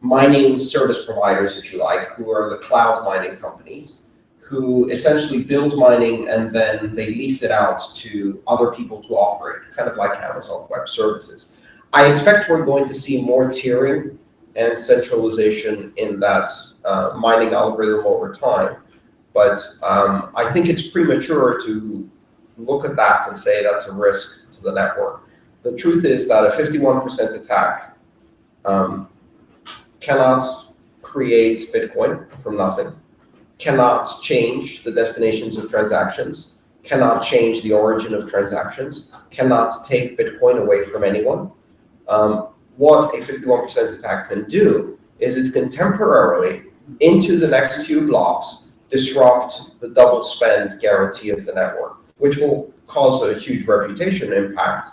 mining service providers, if you like, who are the cloud mining companies, who essentially build mining and then they lease it out to other people to operate, kind of like Amazon Web Services. I expect we're going to see more tiering and centralization in that mining algorithm over time. But I think it's premature to look at that and say that's a risk to the network. The truth is that a 51% attack cannot create Bitcoin from nothing, cannot change the destinations of transactions, cannot change the origin of transactions, cannot take Bitcoin away from anyone. What a 51% attack can do is it can temporarily, into the next few blocks, disrupt the double spend guarantee of the network, which will cause a huge reputation impact.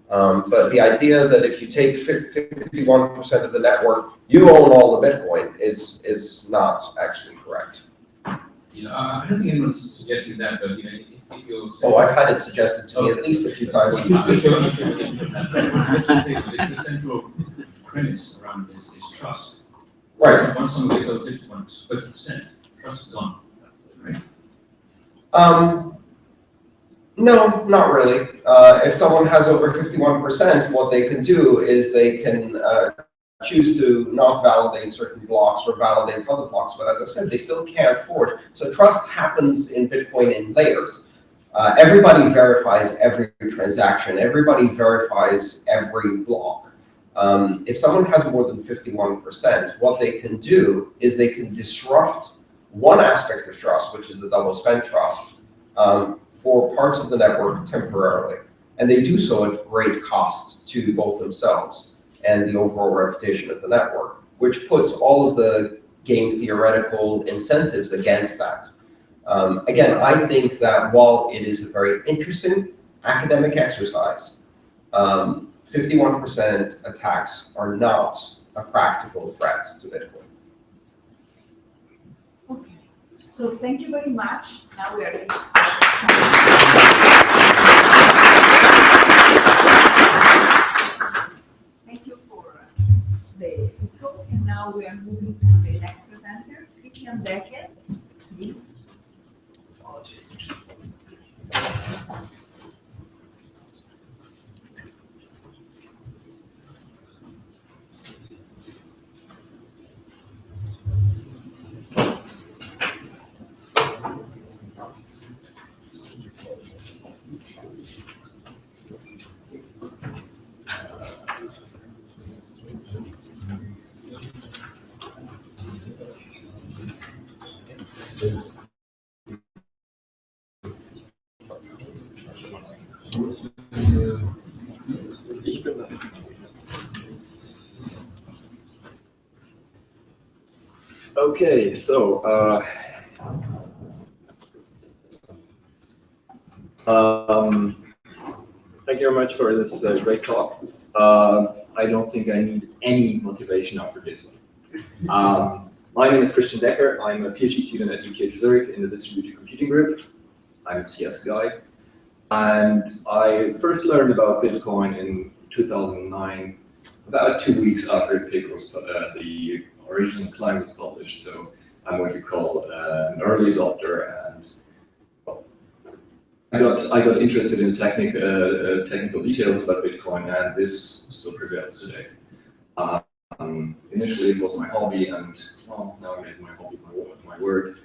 But the idea that if you take 51% of the network, you own all the Bitcoin is not actually correct. I don't think anyone's suggesting that, but if you're saying, Oh, I've had it suggested to me at least a few times each week. The central premise around this is trust. Right. Once someone gets over 50%, trust is gone, right? No, not really. If someone has over 51%, what they can do is they can choose to not validate certain blocks or validate other blocks. But as I said, they still can't forge. So trust happens in Bitcoin in layers. Everybody verifies every transaction. Everybody verifies every block. If someone has more than 51%, what they can do is they can disrupt one aspect of trust, which is the double spend trust, for parts of the network temporarily. And they do so at great cost to both themselves and the overall reputation of the network, which puts all of the game theoretical incentives against that. Again, I think that while it is a very interesting academic exercise, 51% attacks are not a practical threat to Bitcoin. Okay, so thank you very much. Now we are ready. Thank you for the talk, and now we are moving to the next presenter, Christian Decker, please. Ich bin da. Okay, so thank you very much for this great talk. I don't think I need any motivation after this one. My name is Christian Decker. I'm a PhD student at UTH Zurich in the distributed computing group. I'm a CS guy. And I first learned about Bitcoin in 2009, about 2 weeks after the paper was, the original claim was published. So I'm what you call an early adopter, and well, I got interested in technical details about Bitcoin, and this still prevails today. Initially, it was my hobby, and well, now I made my hobby my work.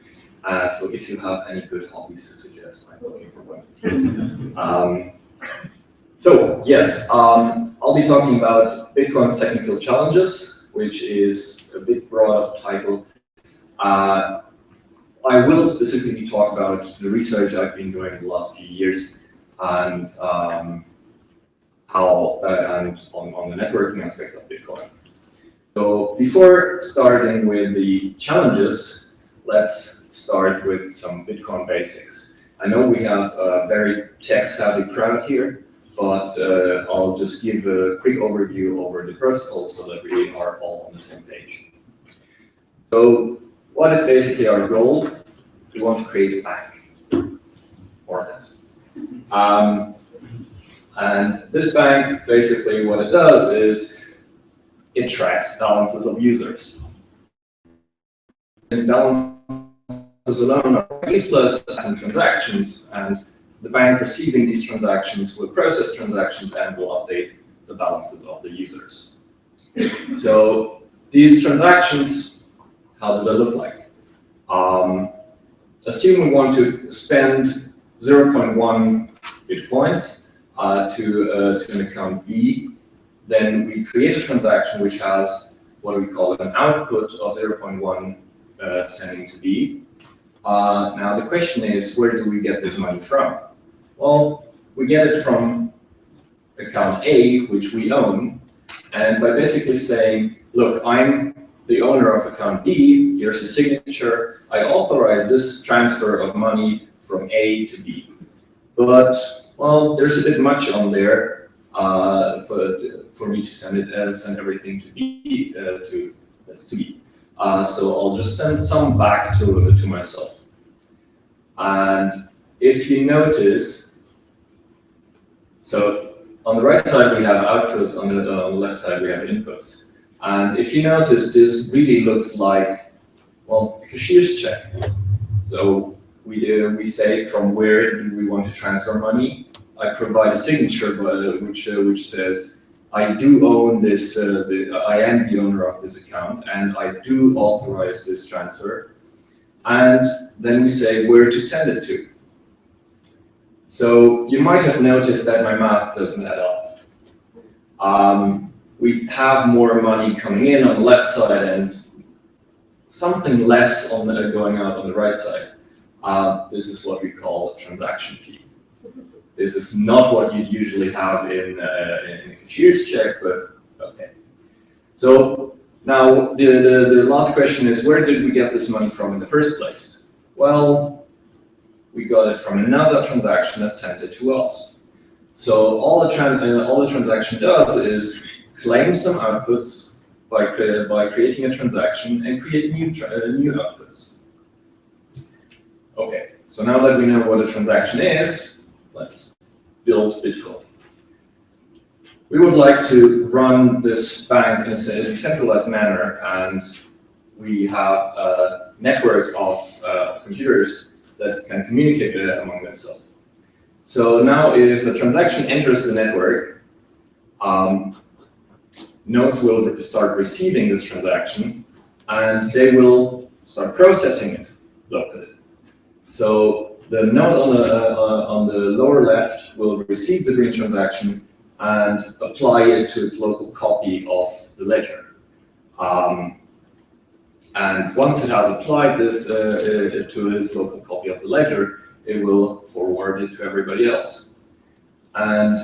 So if you have any good hobbies to suggest, I'm looking for one. So yes, I'll be talking about Bitcoin's technical challenges, which is a bit broad title. I will specifically talk about the research I've been doing the last few years, and how and on the networking aspect of Bitcoin. So before starting with the challenges, let's start with some Bitcoin basics. I know we have a very tech-savvy crowd here, but I'll just give a quick overview over the protocol so that we are all on the same page. So what is basically our goal? We want to create a bank, more or less. And this bank, basically what it does is it tracks balances of users. Since balances alone are useless and transactions, and the bank receiving these transactions will process transactions and will update the balances of the users. So these transactions, how do they look like? Assume we want to spend 0.1 Bitcoins to an account B, then we create a transaction which has what we call an output of 0.1 sending to B. Now the question is, where do we get this money from? Well, we get it from account A, which we own, and by basically saying, look, I'm the owner of account B, here's a signature, I authorize this transfer of money from A to B. But, well, there's a bit much on there for me to send everything to B, to B. So I'll just send some back to myself. And if you notice, so on the right side we have outputs, on the left side we have inputs. And if you notice, this really looks like, well, a cashier's check. So we say from where do we want to transfer money. I provide a signature which says, I do own this, I am the owner of this account, and I do authorize this transfer. And then we say where to send it to. So you might have noticed that my math doesn't add up. We have more money coming in on the left side and something less on going out on the right side. This is what we call a transaction fee. This is not what you'd usually have in a cashier's check, but okay. So Now, the last question is, where did we get this money from in the first place? Well, we got it from another transaction that sent it to us. So all the transaction does is claim some outputs by creating a transaction and create new outputs. Okay, so now that we know what a transaction is, let's build Bitcoin. We would like to run this bank in a decentralized manner, and we have a network of computers that can communicate among themselves. So now if a transaction enters the network, nodes will start receiving this transaction, and they will start processing it locally. So the node on the lower left will receive the green transaction and apply it to its local copy of the ledger. And once it has applied this to its local copy of the ledger, it will forward it to everybody else. And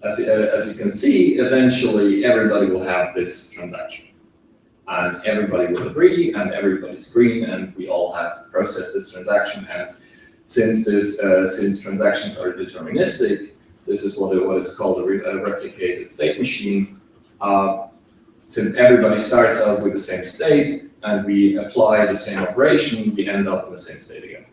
as you can see, eventually everybody will have this transaction. And everybody will agree, and everybody's green, and we all have processed this transaction. And since transactions are deterministic, this is what is called a replicated state machine. Since everybody starts out with the same state, and we apply the same operation, we end up in the same state again.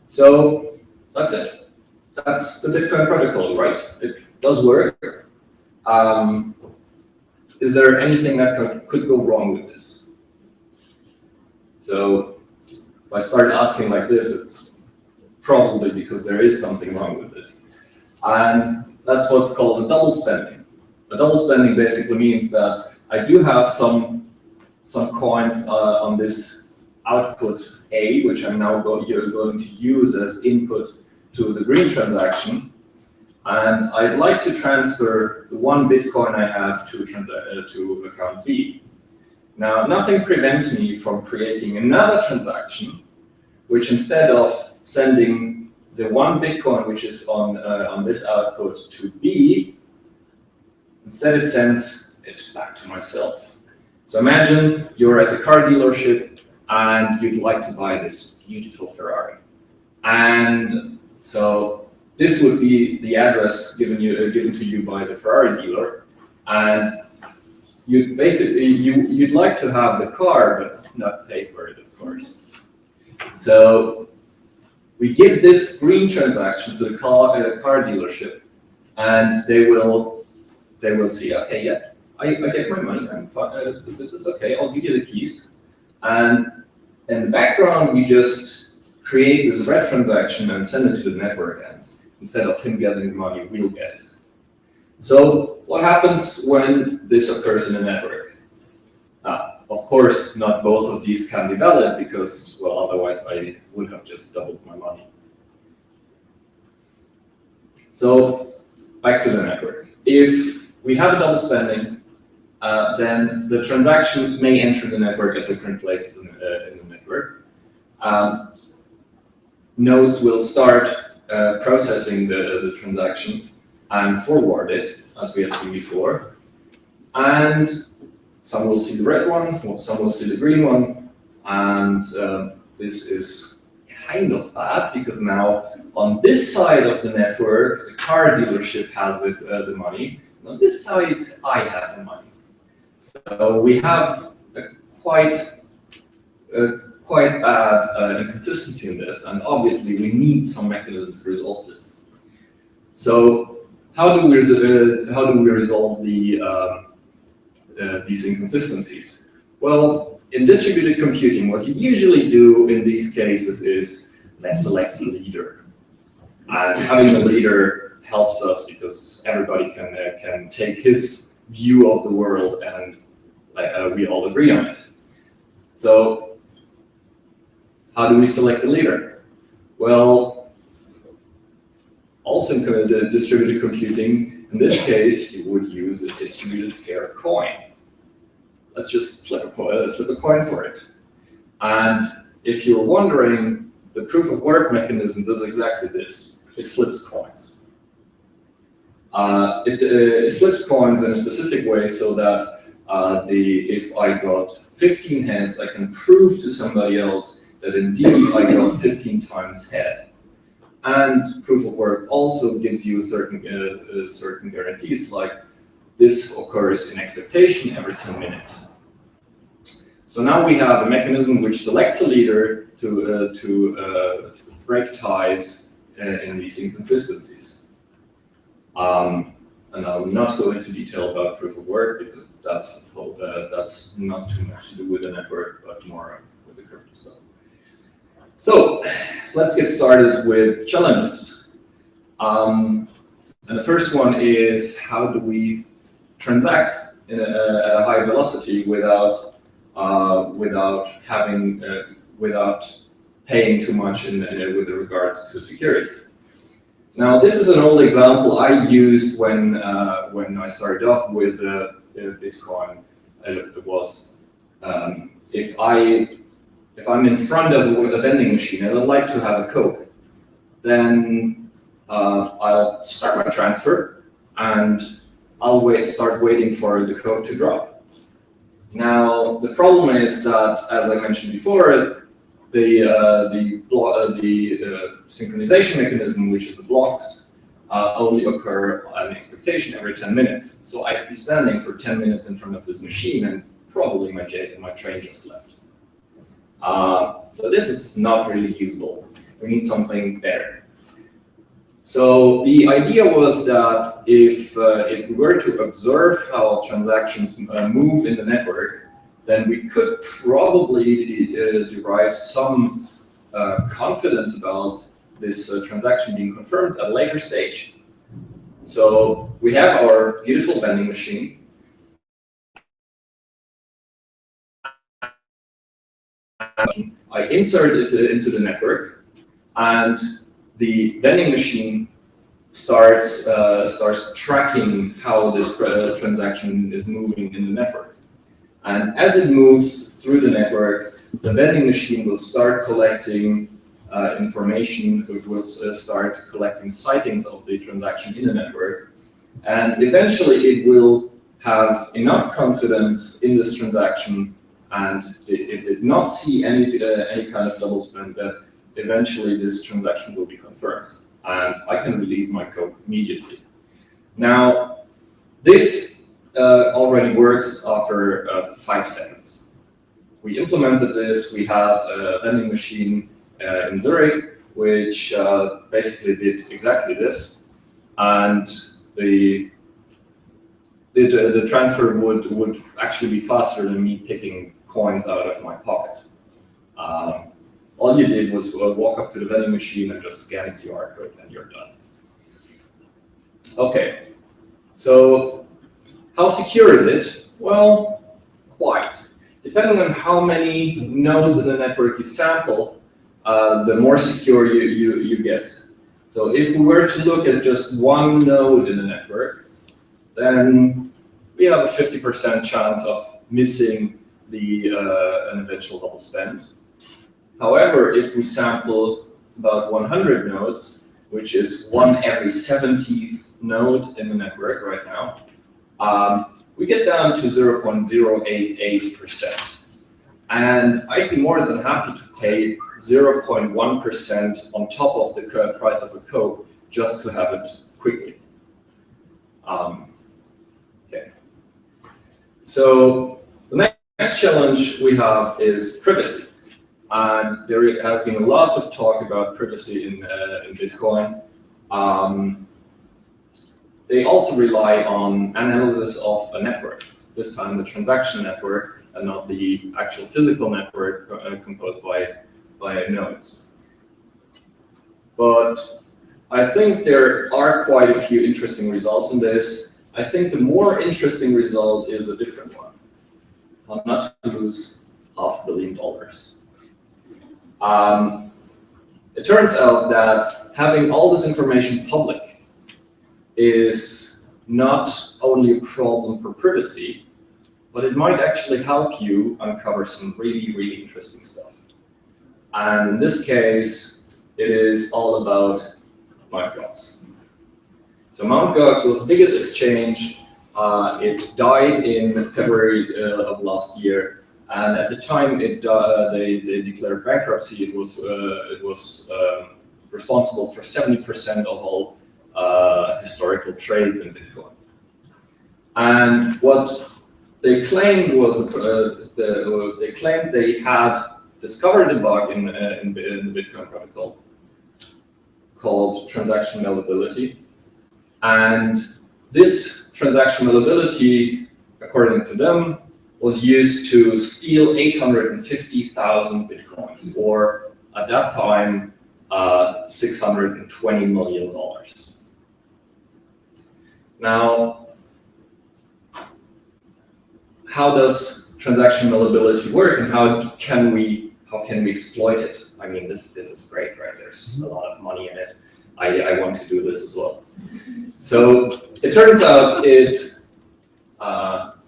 So that's it. That's the Bitcoin protocol, right? It does work. Is there anything that could go wrong with this? So if I start asking like this, it's probably because there is something wrong with this. And that's what's called a double spending. A double spending basically means that I do have some coins on this output A, which I'm now going to use as input to the green transaction, and I'd like to transfer the 1 Bitcoin I have to account B. Now, nothing prevents me from creating another transaction, which instead of sending the 1 Bitcoin, which is on this output, to B, instead it sends it back to myself. So imagine you're at a car dealership and you'd like to buy this beautiful Ferrari. And so this would be the address given to you by the Ferrari dealer. And you'd like to have the car, but not pay for it, of course. So we give this green transaction to the car dealership, and they will see, okay, yeah, I get my money, I'm fine, this is okay, I'll give you the keys. And in the background, we just create this red transaction and send it to the network end. Instead of him getting the money, we'll get it. So what happens when this occurs in a network? Of course, not both of these can be valid because, well, otherwise I would have just doubled my money. So back to the network. If we have a double spending, then the transactions may enter the network at different places in the network. Nodes will start processing the transaction and forward it, as we have seen before. And some will see the red one, some will see the green one, and this is kind of bad because now on this side of the network, the car dealership has the money. On this side, I have the money. So we have a quite bad inconsistency in this, and obviously we need some mechanism to resolve this. So how do we resolve these inconsistencies? Well, in distributed computing, what you usually do in these cases is let's select a leader, and having a leader helps us because everybody can take his view of the world, and we all agree on it. So how do we select a leader? Well, also in distributed computing, in this case, you would use a distributed fair coin. Let's just flip a coin for it. And if you're wondering, the proof of work mechanism does exactly this. It flips coins. It flips coins in a specific way so that if I got 15 heads, I can prove to somebody else that indeed I got 15 times head. And proof of work also gives you certain guarantees, like this occurs in expectation every 10 minutes. So now we have a mechanism which selects a leader to break ties in these inconsistencies. And I will not go into detail about proof of work because that's not too much to do with the network, but more with the crypto stuff. So let's get started with challenges. And the first one is, how do we transact at a high velocity without paying too much with regards to security? Now, this is an old example I used when I started off with Bitcoin. It was if I'm in front of a vending machine and I'd like to have a Coke, then I'll start my transfer and I'll start waiting for the Coke to drop. Now, the problem is that, as I mentioned before, the synchronization mechanism, which is the blocks, only occur an expectation every 10 minutes. So I'd be standing for 10 minutes in front of this machine and probably my train just left. So this is not really usable. We need something better. So the idea was that if we were to observe how transactions move in the network, then we could probably derive some confidence about this transaction being confirmed at a later stage. So we have our beautiful vending machine. I insert it into the network, and the vending machine starts tracking how this transaction is moving in the network. And as it moves through the network, the vending machine will start collecting information. It will start collecting sightings of the transaction in the network. And eventually it will have enough confidence in this transaction, and it did not see any kind of double spend, that eventually this transaction will be confirmed. And I can release my code immediately. Now, this already works after 5 seconds. We implemented this. We had a vending machine in Zurich, which basically did exactly this, and the transfer would actually be faster than me picking coins out of my pocket. All you did was walk up to the vending machine and just scan a QR code, and you're done. Okay, so how secure is it? Well, quite. Depending on how many nodes in the network you sample, the more secure you get. So if we were to look at just one node in the network, then we have a 50% chance of missing an eventual double spend. However, if we sample about 100 nodes, which is 1 every 70th node in the network right now, we get down to 0.088%. And I'd be more than happy to pay 0.1% on top of the current price of a Coke just to have it quickly. Okay. So the next challenge we have is privacy. And there has been a lot of talk about privacy in Bitcoin. They also rely on analysis of a network, this time the transaction network and not the actual physical network composed by nodes. But I think there are quite a few interesting results in this. I think the more interesting result is a different one. How not to lose $500 million. It turns out that having all this information public is not only a problem for privacy, but it might actually help you uncover some really, really interesting stuff. And in this case, it is all about Mt. Gox. So Mt. Gox was the biggest exchange It died in February of last year, and at the time they declared bankruptcy. It was responsible for 70% of all historical trades in Bitcoin. And what they claimed was they claimed they had discovered a bug in the Bitcoin protocol called transaction malleability, and this transaction malleability, according to them, was used to steal 850,000 Bitcoins, or at that time, $620 million. Now, how does transaction malleability work, and how can we exploit it? I mean, this is great, right? There's a lot of money in it. I want to do this as well. So it turns out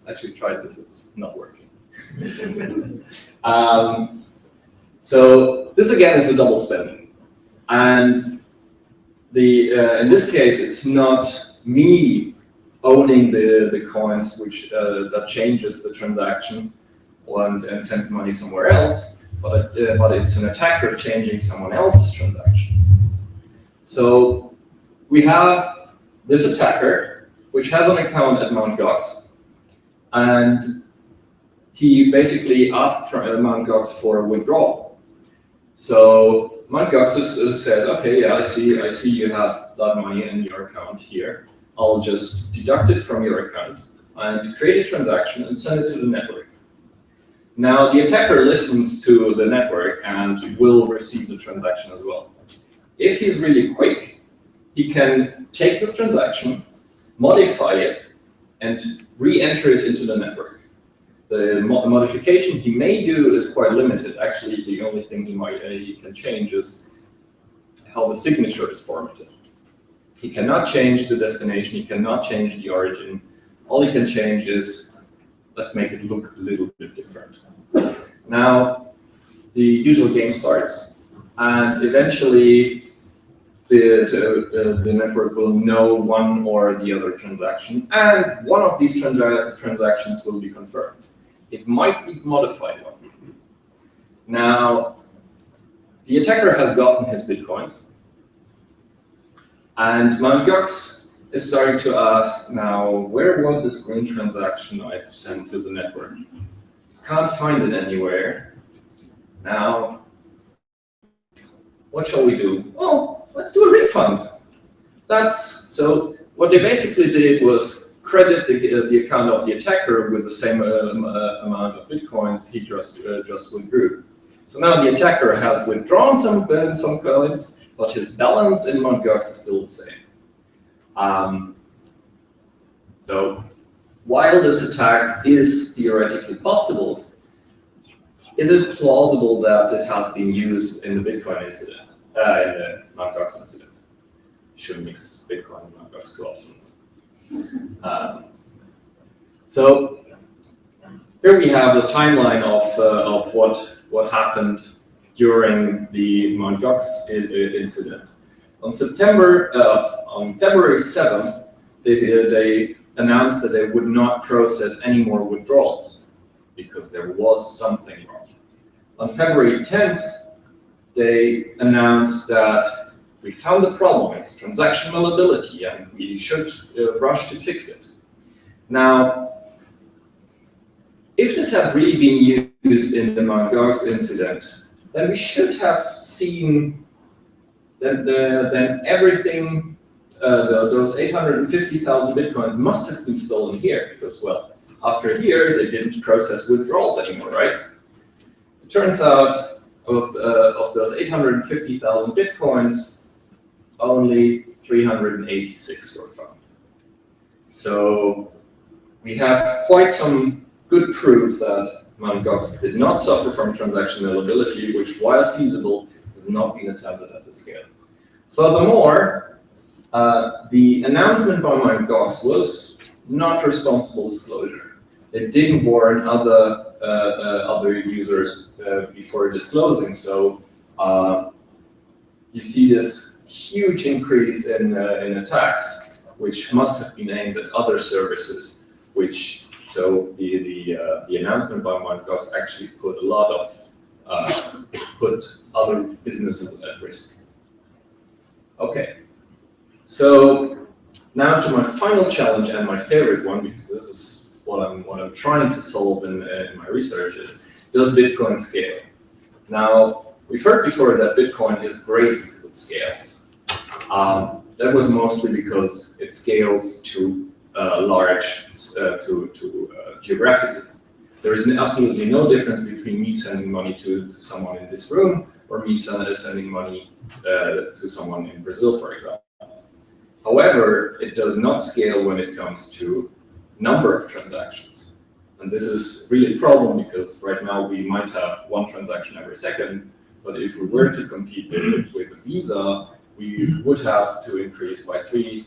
actually tried this, it's not working. So this again is a double spending. And in this case, it's not me owning the coins which that changes the transaction and sends money somewhere else, but it's an attacker changing someone else's transactions. So we have this attacker, which has an account at Mt. Gox, and he basically asked from Mt. Gox for a withdrawal. So Mt. Gox says, okay, yeah, I see you have that money in your account here. I'll just deduct it from your account and create a transaction and send it to the network. Now the attacker listens to the network and will receive the transaction as well. If he's really quick, he can take this transaction, modify it, and re-enter it into the network. The modification he may do is quite limited. Actually, the only thing he can change is how the signature is formatted. He cannot change the destination, he cannot change the origin. All he can change is, let's make it look a little bit different. Now, the usual game starts, and eventually the network will know one or the other transaction, and one of these transactions will be confirmed. It might be modified one. Now, the attacker has gotten his Bitcoins, and Mt. Gox is starting to ask now, where was this green transaction I've sent to the network? Can't find it anywhere. Now, what shall we do? Well, let's do a refund. So what they basically did was credit the account of the attacker with the same amount of Bitcoins he just withdrew. So now the attacker has withdrawn some coins, but his balance in Mt. Gox is still the same. So while this attack is theoretically possible, is it plausible that it has been used in the Bitcoin incident, in the Mt. Gox incident? Shouldn't mix Bitcoin and Mt. Gox too often. So here we have the timeline of what happened during the Mt. Gox incident. On February 7th, they announced that they would not process any more withdrawals because there was something wrong. On February 10th, they announced that we found the problem, it's transaction malleability, and we should rush to fix it. Now, if this had really been used in the Mt. Gox incident, then we should have seen that then everything, those 850,000 Bitcoins must have been stolen here, because, well, after here, they didn't process withdrawals anymore, right? It turns out of those 850,000 Bitcoins, only 386 were found. So we have quite some good proof that Mt. Gox did not suffer from transaction malleability, which, while feasible, has not been attempted at this scale. Furthermore, the announcement by Mt. Gox was not responsible disclosure. They didn't warn other users before disclosing. So you see this huge increase in attacks, which must have been aimed at other services so the announcement by Mt. Gox actually put a lot of, put other businesses at risk. Okay, so now to my final challenge and my favorite one, because this is what I'm trying to solve in my research is, does Bitcoin scale? Now, we've heard before that Bitcoin is great because it scales. That was mostly because it scales to geographically. There is absolutely no difference between me sending money to someone in this room or me sending money to someone in Brazil, for example. However, it does not scale when it comes to number of transactions. And this is really a problem because right now we might have one transaction every second, but if we were to compete with Visa, we would have to increase by we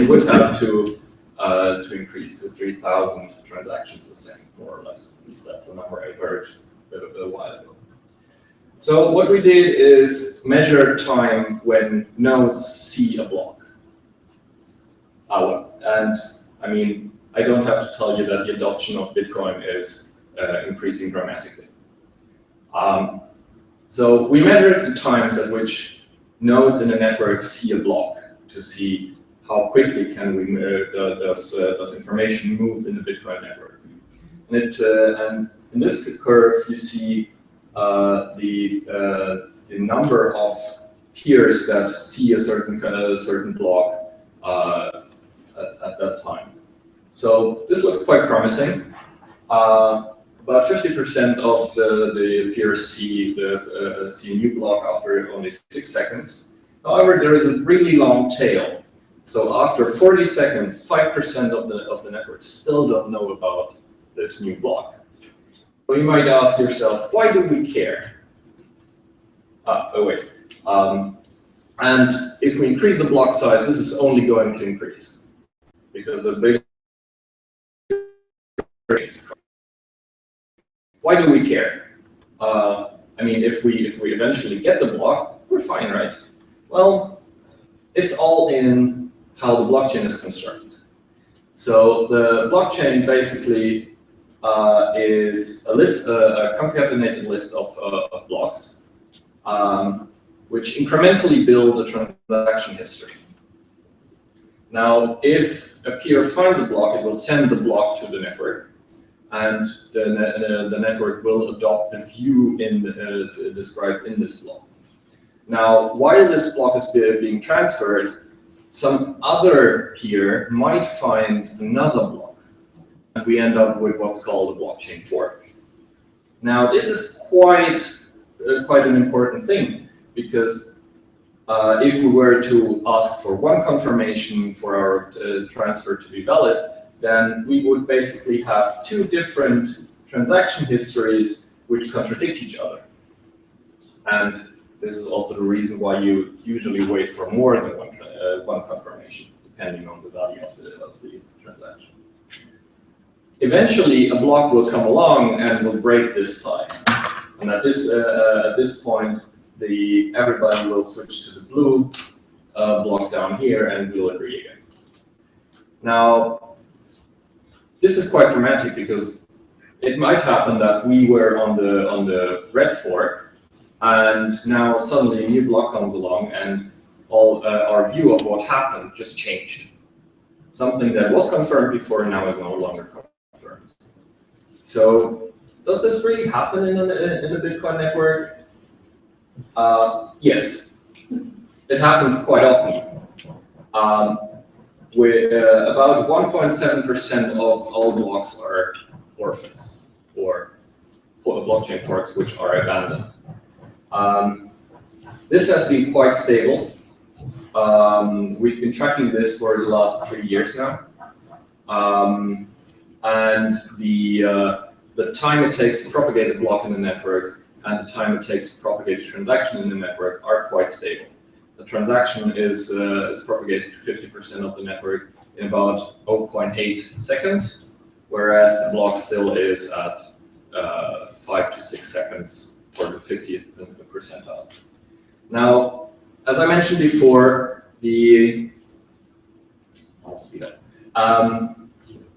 would have to increase to 3,000 transactions a second, more or less. At least that's the number I heard a while ago. So what we did is measure time when nodes see a block. And I mean, I don't have to tell you that the adoption of Bitcoin is increasing dramatically. So we measured the times at which nodes in a network see a block to see how quickly can we does information move in the Bitcoin network. And in this curve, you see the number of peers that see a certain block at that time. So this looked quite promising. About 50% of the peers see a new block after only 6 seconds. However, there is a really long tail. So after 40 seconds, 5% of the network still don't know about this new block. So you might ask yourself, why do we care? And if we increase the block size, this is only going to increase because the bigger. Why do we care? I mean, if we eventually get the block, we're fine, right? Well, it's all in how the blockchain is constructed. So the blockchain basically is a concatenated list of blocks, which incrementally build a transaction history. Now, if a peer finds a block, it will send the block to the network, and the network will adopt the view described in this block. Now, while this block is being transferred, some other peer might find another block, and we end up with what's called a blockchain fork. Now, this is quite an important thing, because if we were to ask for one confirmation for our transfer to be valid, then we would basically have 2 different transaction histories which contradict each other. And this is also the reason why you usually wait for more than one confirmation, depending on the value of the transaction. Eventually, a block will come along and will break this tie. And at this point, everybody will switch to the blue block down here, and we'll agree again. Now, this is quite dramatic because it might happen that we were on the red fork, and now suddenly a new block comes along, and all our view of what happened just changed. Something that was confirmed before now is no longer confirmed. So, does this really happen in the Bitcoin network? Yes, it happens quite often. With about 1.7% of all blocks are orphans, or blockchain forks which are abandoned. This has been quite stable. We've been tracking this for the last 3 years now. And the time it takes to propagate a block in the network and the time it takes to propagate a transaction in the network are quite stable. The transaction is propagated to 50% of the network in about 0.8 seconds, whereas the block still is at 5 to 6 seconds for the 50th percentile. Now, as I mentioned before, the I'll speed up.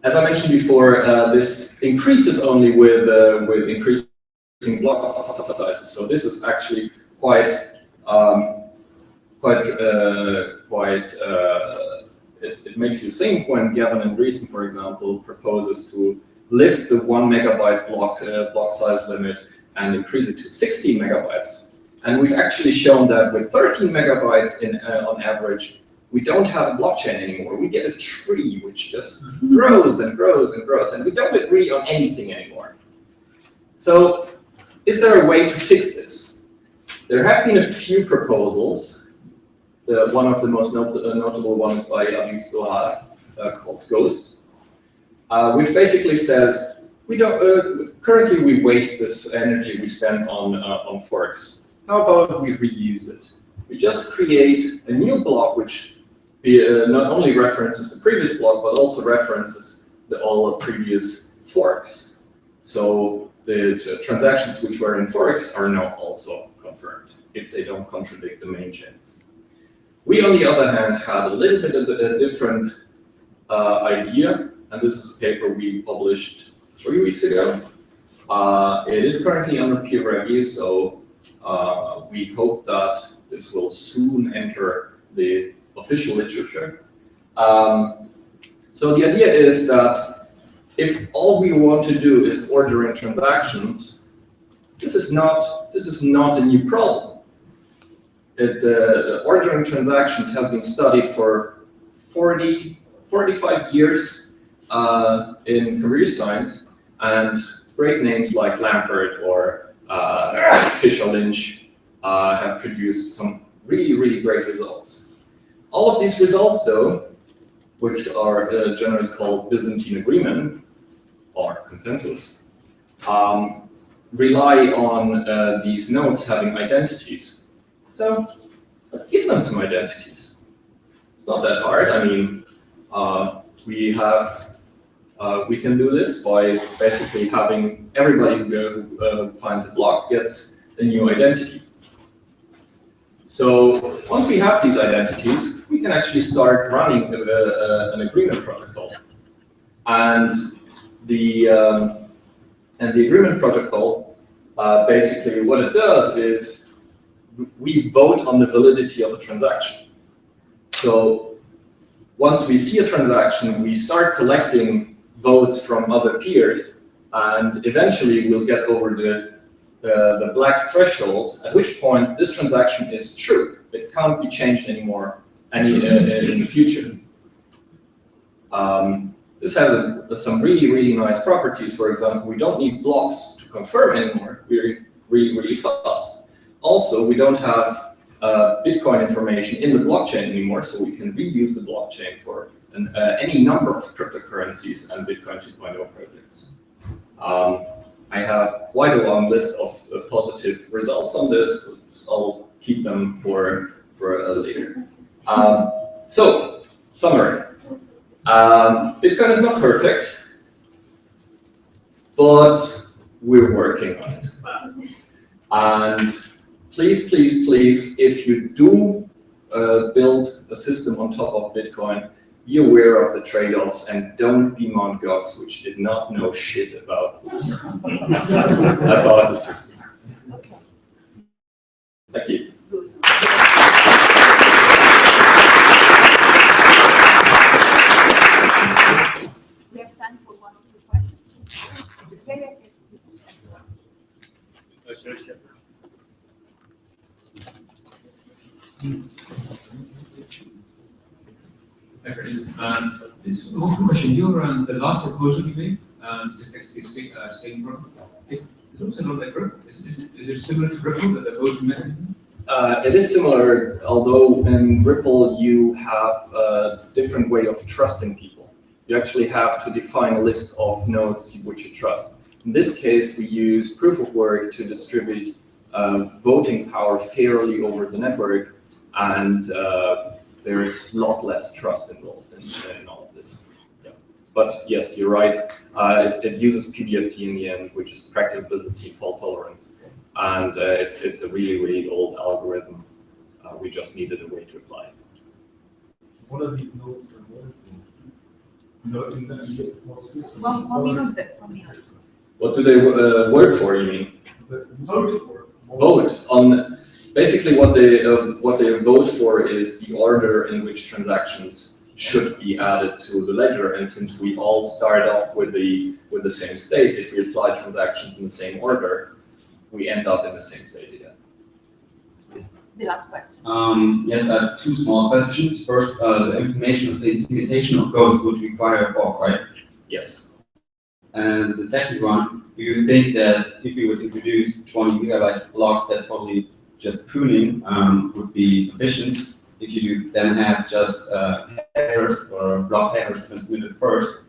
As I mentioned before, this increases only with increasing block sizes. So this is actually quite it makes you think when Gavin and Reason, for example, proposes to lift the 1 megabyte block size limit and increase it to 16 megabytes. And we've actually shown that with 13 megabytes on average, we don't have a blockchain anymore. We get a tree which just grows and grows and grows, and we don't agree on anything anymore. So is there a way to fix this? There have been a few proposals. One of the most notable ones by Aviv Zohar called Ghost, which basically says we don't. Currently, we waste this energy we spend on forks. How about we reuse it? We just create a new block which not only references the previous block but also references all the previous forks. So the transactions which were in forks are now also confirmed if they don't contradict the main chain. We, on the other hand, had a little bit of a different idea, and this is a paper we published 3 weeks ago. It is currently under peer review, so we hope that this will soon enter the official literature. So the idea is that if all we want to do is ordering transactions, this is not a new problem. Ordering transactions has been studied for 45 years in computer science, and great names like Lampert or Fisher-Lynch have produced some really, really great results. All of these results, though, which are generally called Byzantine agreement or consensus, rely on these nodes having identities. So let's give them some identities. It's not that hard. I mean, we can do this by basically having everybody who finds a block gets a new identity. So once we have these identities, we can actually start running an agreement protocol. And the agreement protocol, basically what it does is we vote on the validity of a transaction. So once we see a transaction, we start collecting votes from other peers, and eventually we'll get over the black threshold, at which point this transaction is true. It can't be changed anymore in the future. This has some really, really nice properties. For example, we don't need blocks to confirm anymore. We're really, really fast. Also, we don't have Bitcoin information in the blockchain anymore, so we can reuse the blockchain for any number of cryptocurrencies and Bitcoin 2.0 projects. I have quite a long list of positive results on this, but I'll keep them for later. So, summary. Bitcoin is not perfect, but we're working on it. And please, please, please, if you do build a system on top of Bitcoin, be aware of the trade-offs and don't be Mt. Gox, which did not know shit about the system. Okay. Thank you. Good. We have time for one or two questions. Yes, please. This one question. The last proposal you made to fix the staying problem, it looks a lot like Ripple. Is it similar to Ripple, the voting mechanism? It is similar, although in Ripple you have a different way of trusting people. You actually have to define a list of nodes which you trust. In this case, we use proof of work to distribute voting power fairly over the network, and there is a lot less trust involved in all of this. Yeah. But yes, you're right. It uses PBFT in the end, which is practical Byzantine fault tolerance, and it's a really, really old algorithm. We just needed a way to apply it. What are these nodes involved in? In the system? One minute, 1 minute. What do they work for, you mean? Vote for. Vote on, basically what they vote for is the order in which transactions should be added to the ledger. And since we all start off with the same state, if we apply transactions in the same order, we end up in the same state again. The last question. Yes, I have two small questions. First, the implementation of Ghost would require a fork, right? Yes. And the second one, do you think that if you would introduce 20 megabyte blocks, that probably just pruning would be sufficient? If you do then have just headers or block headers transmitted first,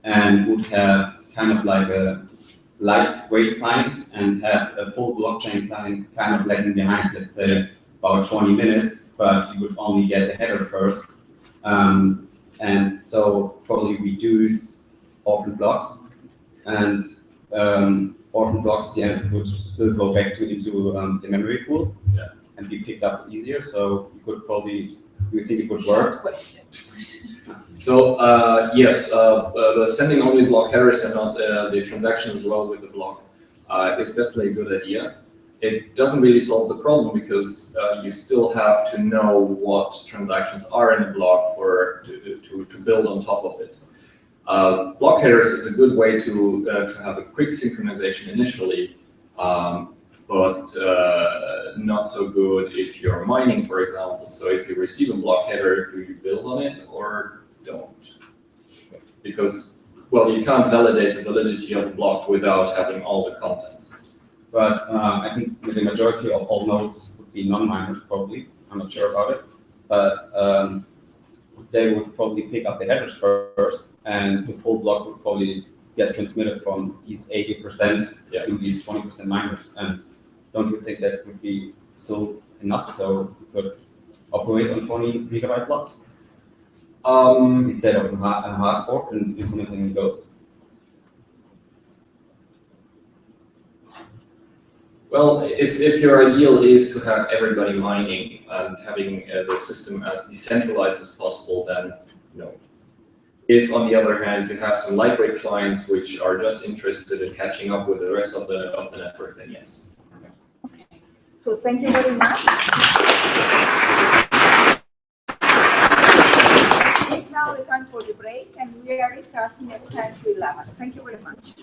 and would have kind of like a lightweight client and have a full blockchain client kind of lagging behind, let's say about 20 minutes, but you would only get the header first. And so probably reduce orphan blocks, and orphan blocks, the end would still go back into the memory pool, yeah, and be picked up easier. So you could probably, do you think it would work? Question. So yes, the sending only block headers and not the transaction as well with the block is definitely a good idea. It doesn't really solve the problem because you still have to know what transactions are in the block to build on top of it. Block headers is a good way to have a quick synchronization initially, but not so good if you're mining, for example. So if you receive a block header, do you build on it or don't? Because, well, you can't validate the validity of a block without having all the content. But I think the majority of all nodes would be non-miners probably. I'm not sure about it, but they would probably pick up the headers first, and the full block would probably get transmitted from these 80% to these 20% miners. And don't you think that would be still enough so you could operate on 20 megabyte blocks instead of a hard fork and implementing Ghost? Well, if your ideal is to have everybody mining and having the system as decentralized as possible, then no. If, on the other hand, you have some lightweight clients which are just interested in catching up with the rest of the network, then yes. Okay. So thank you very much. It's now the time for the break, and we are restarting at 10 to 11. Thank you very much.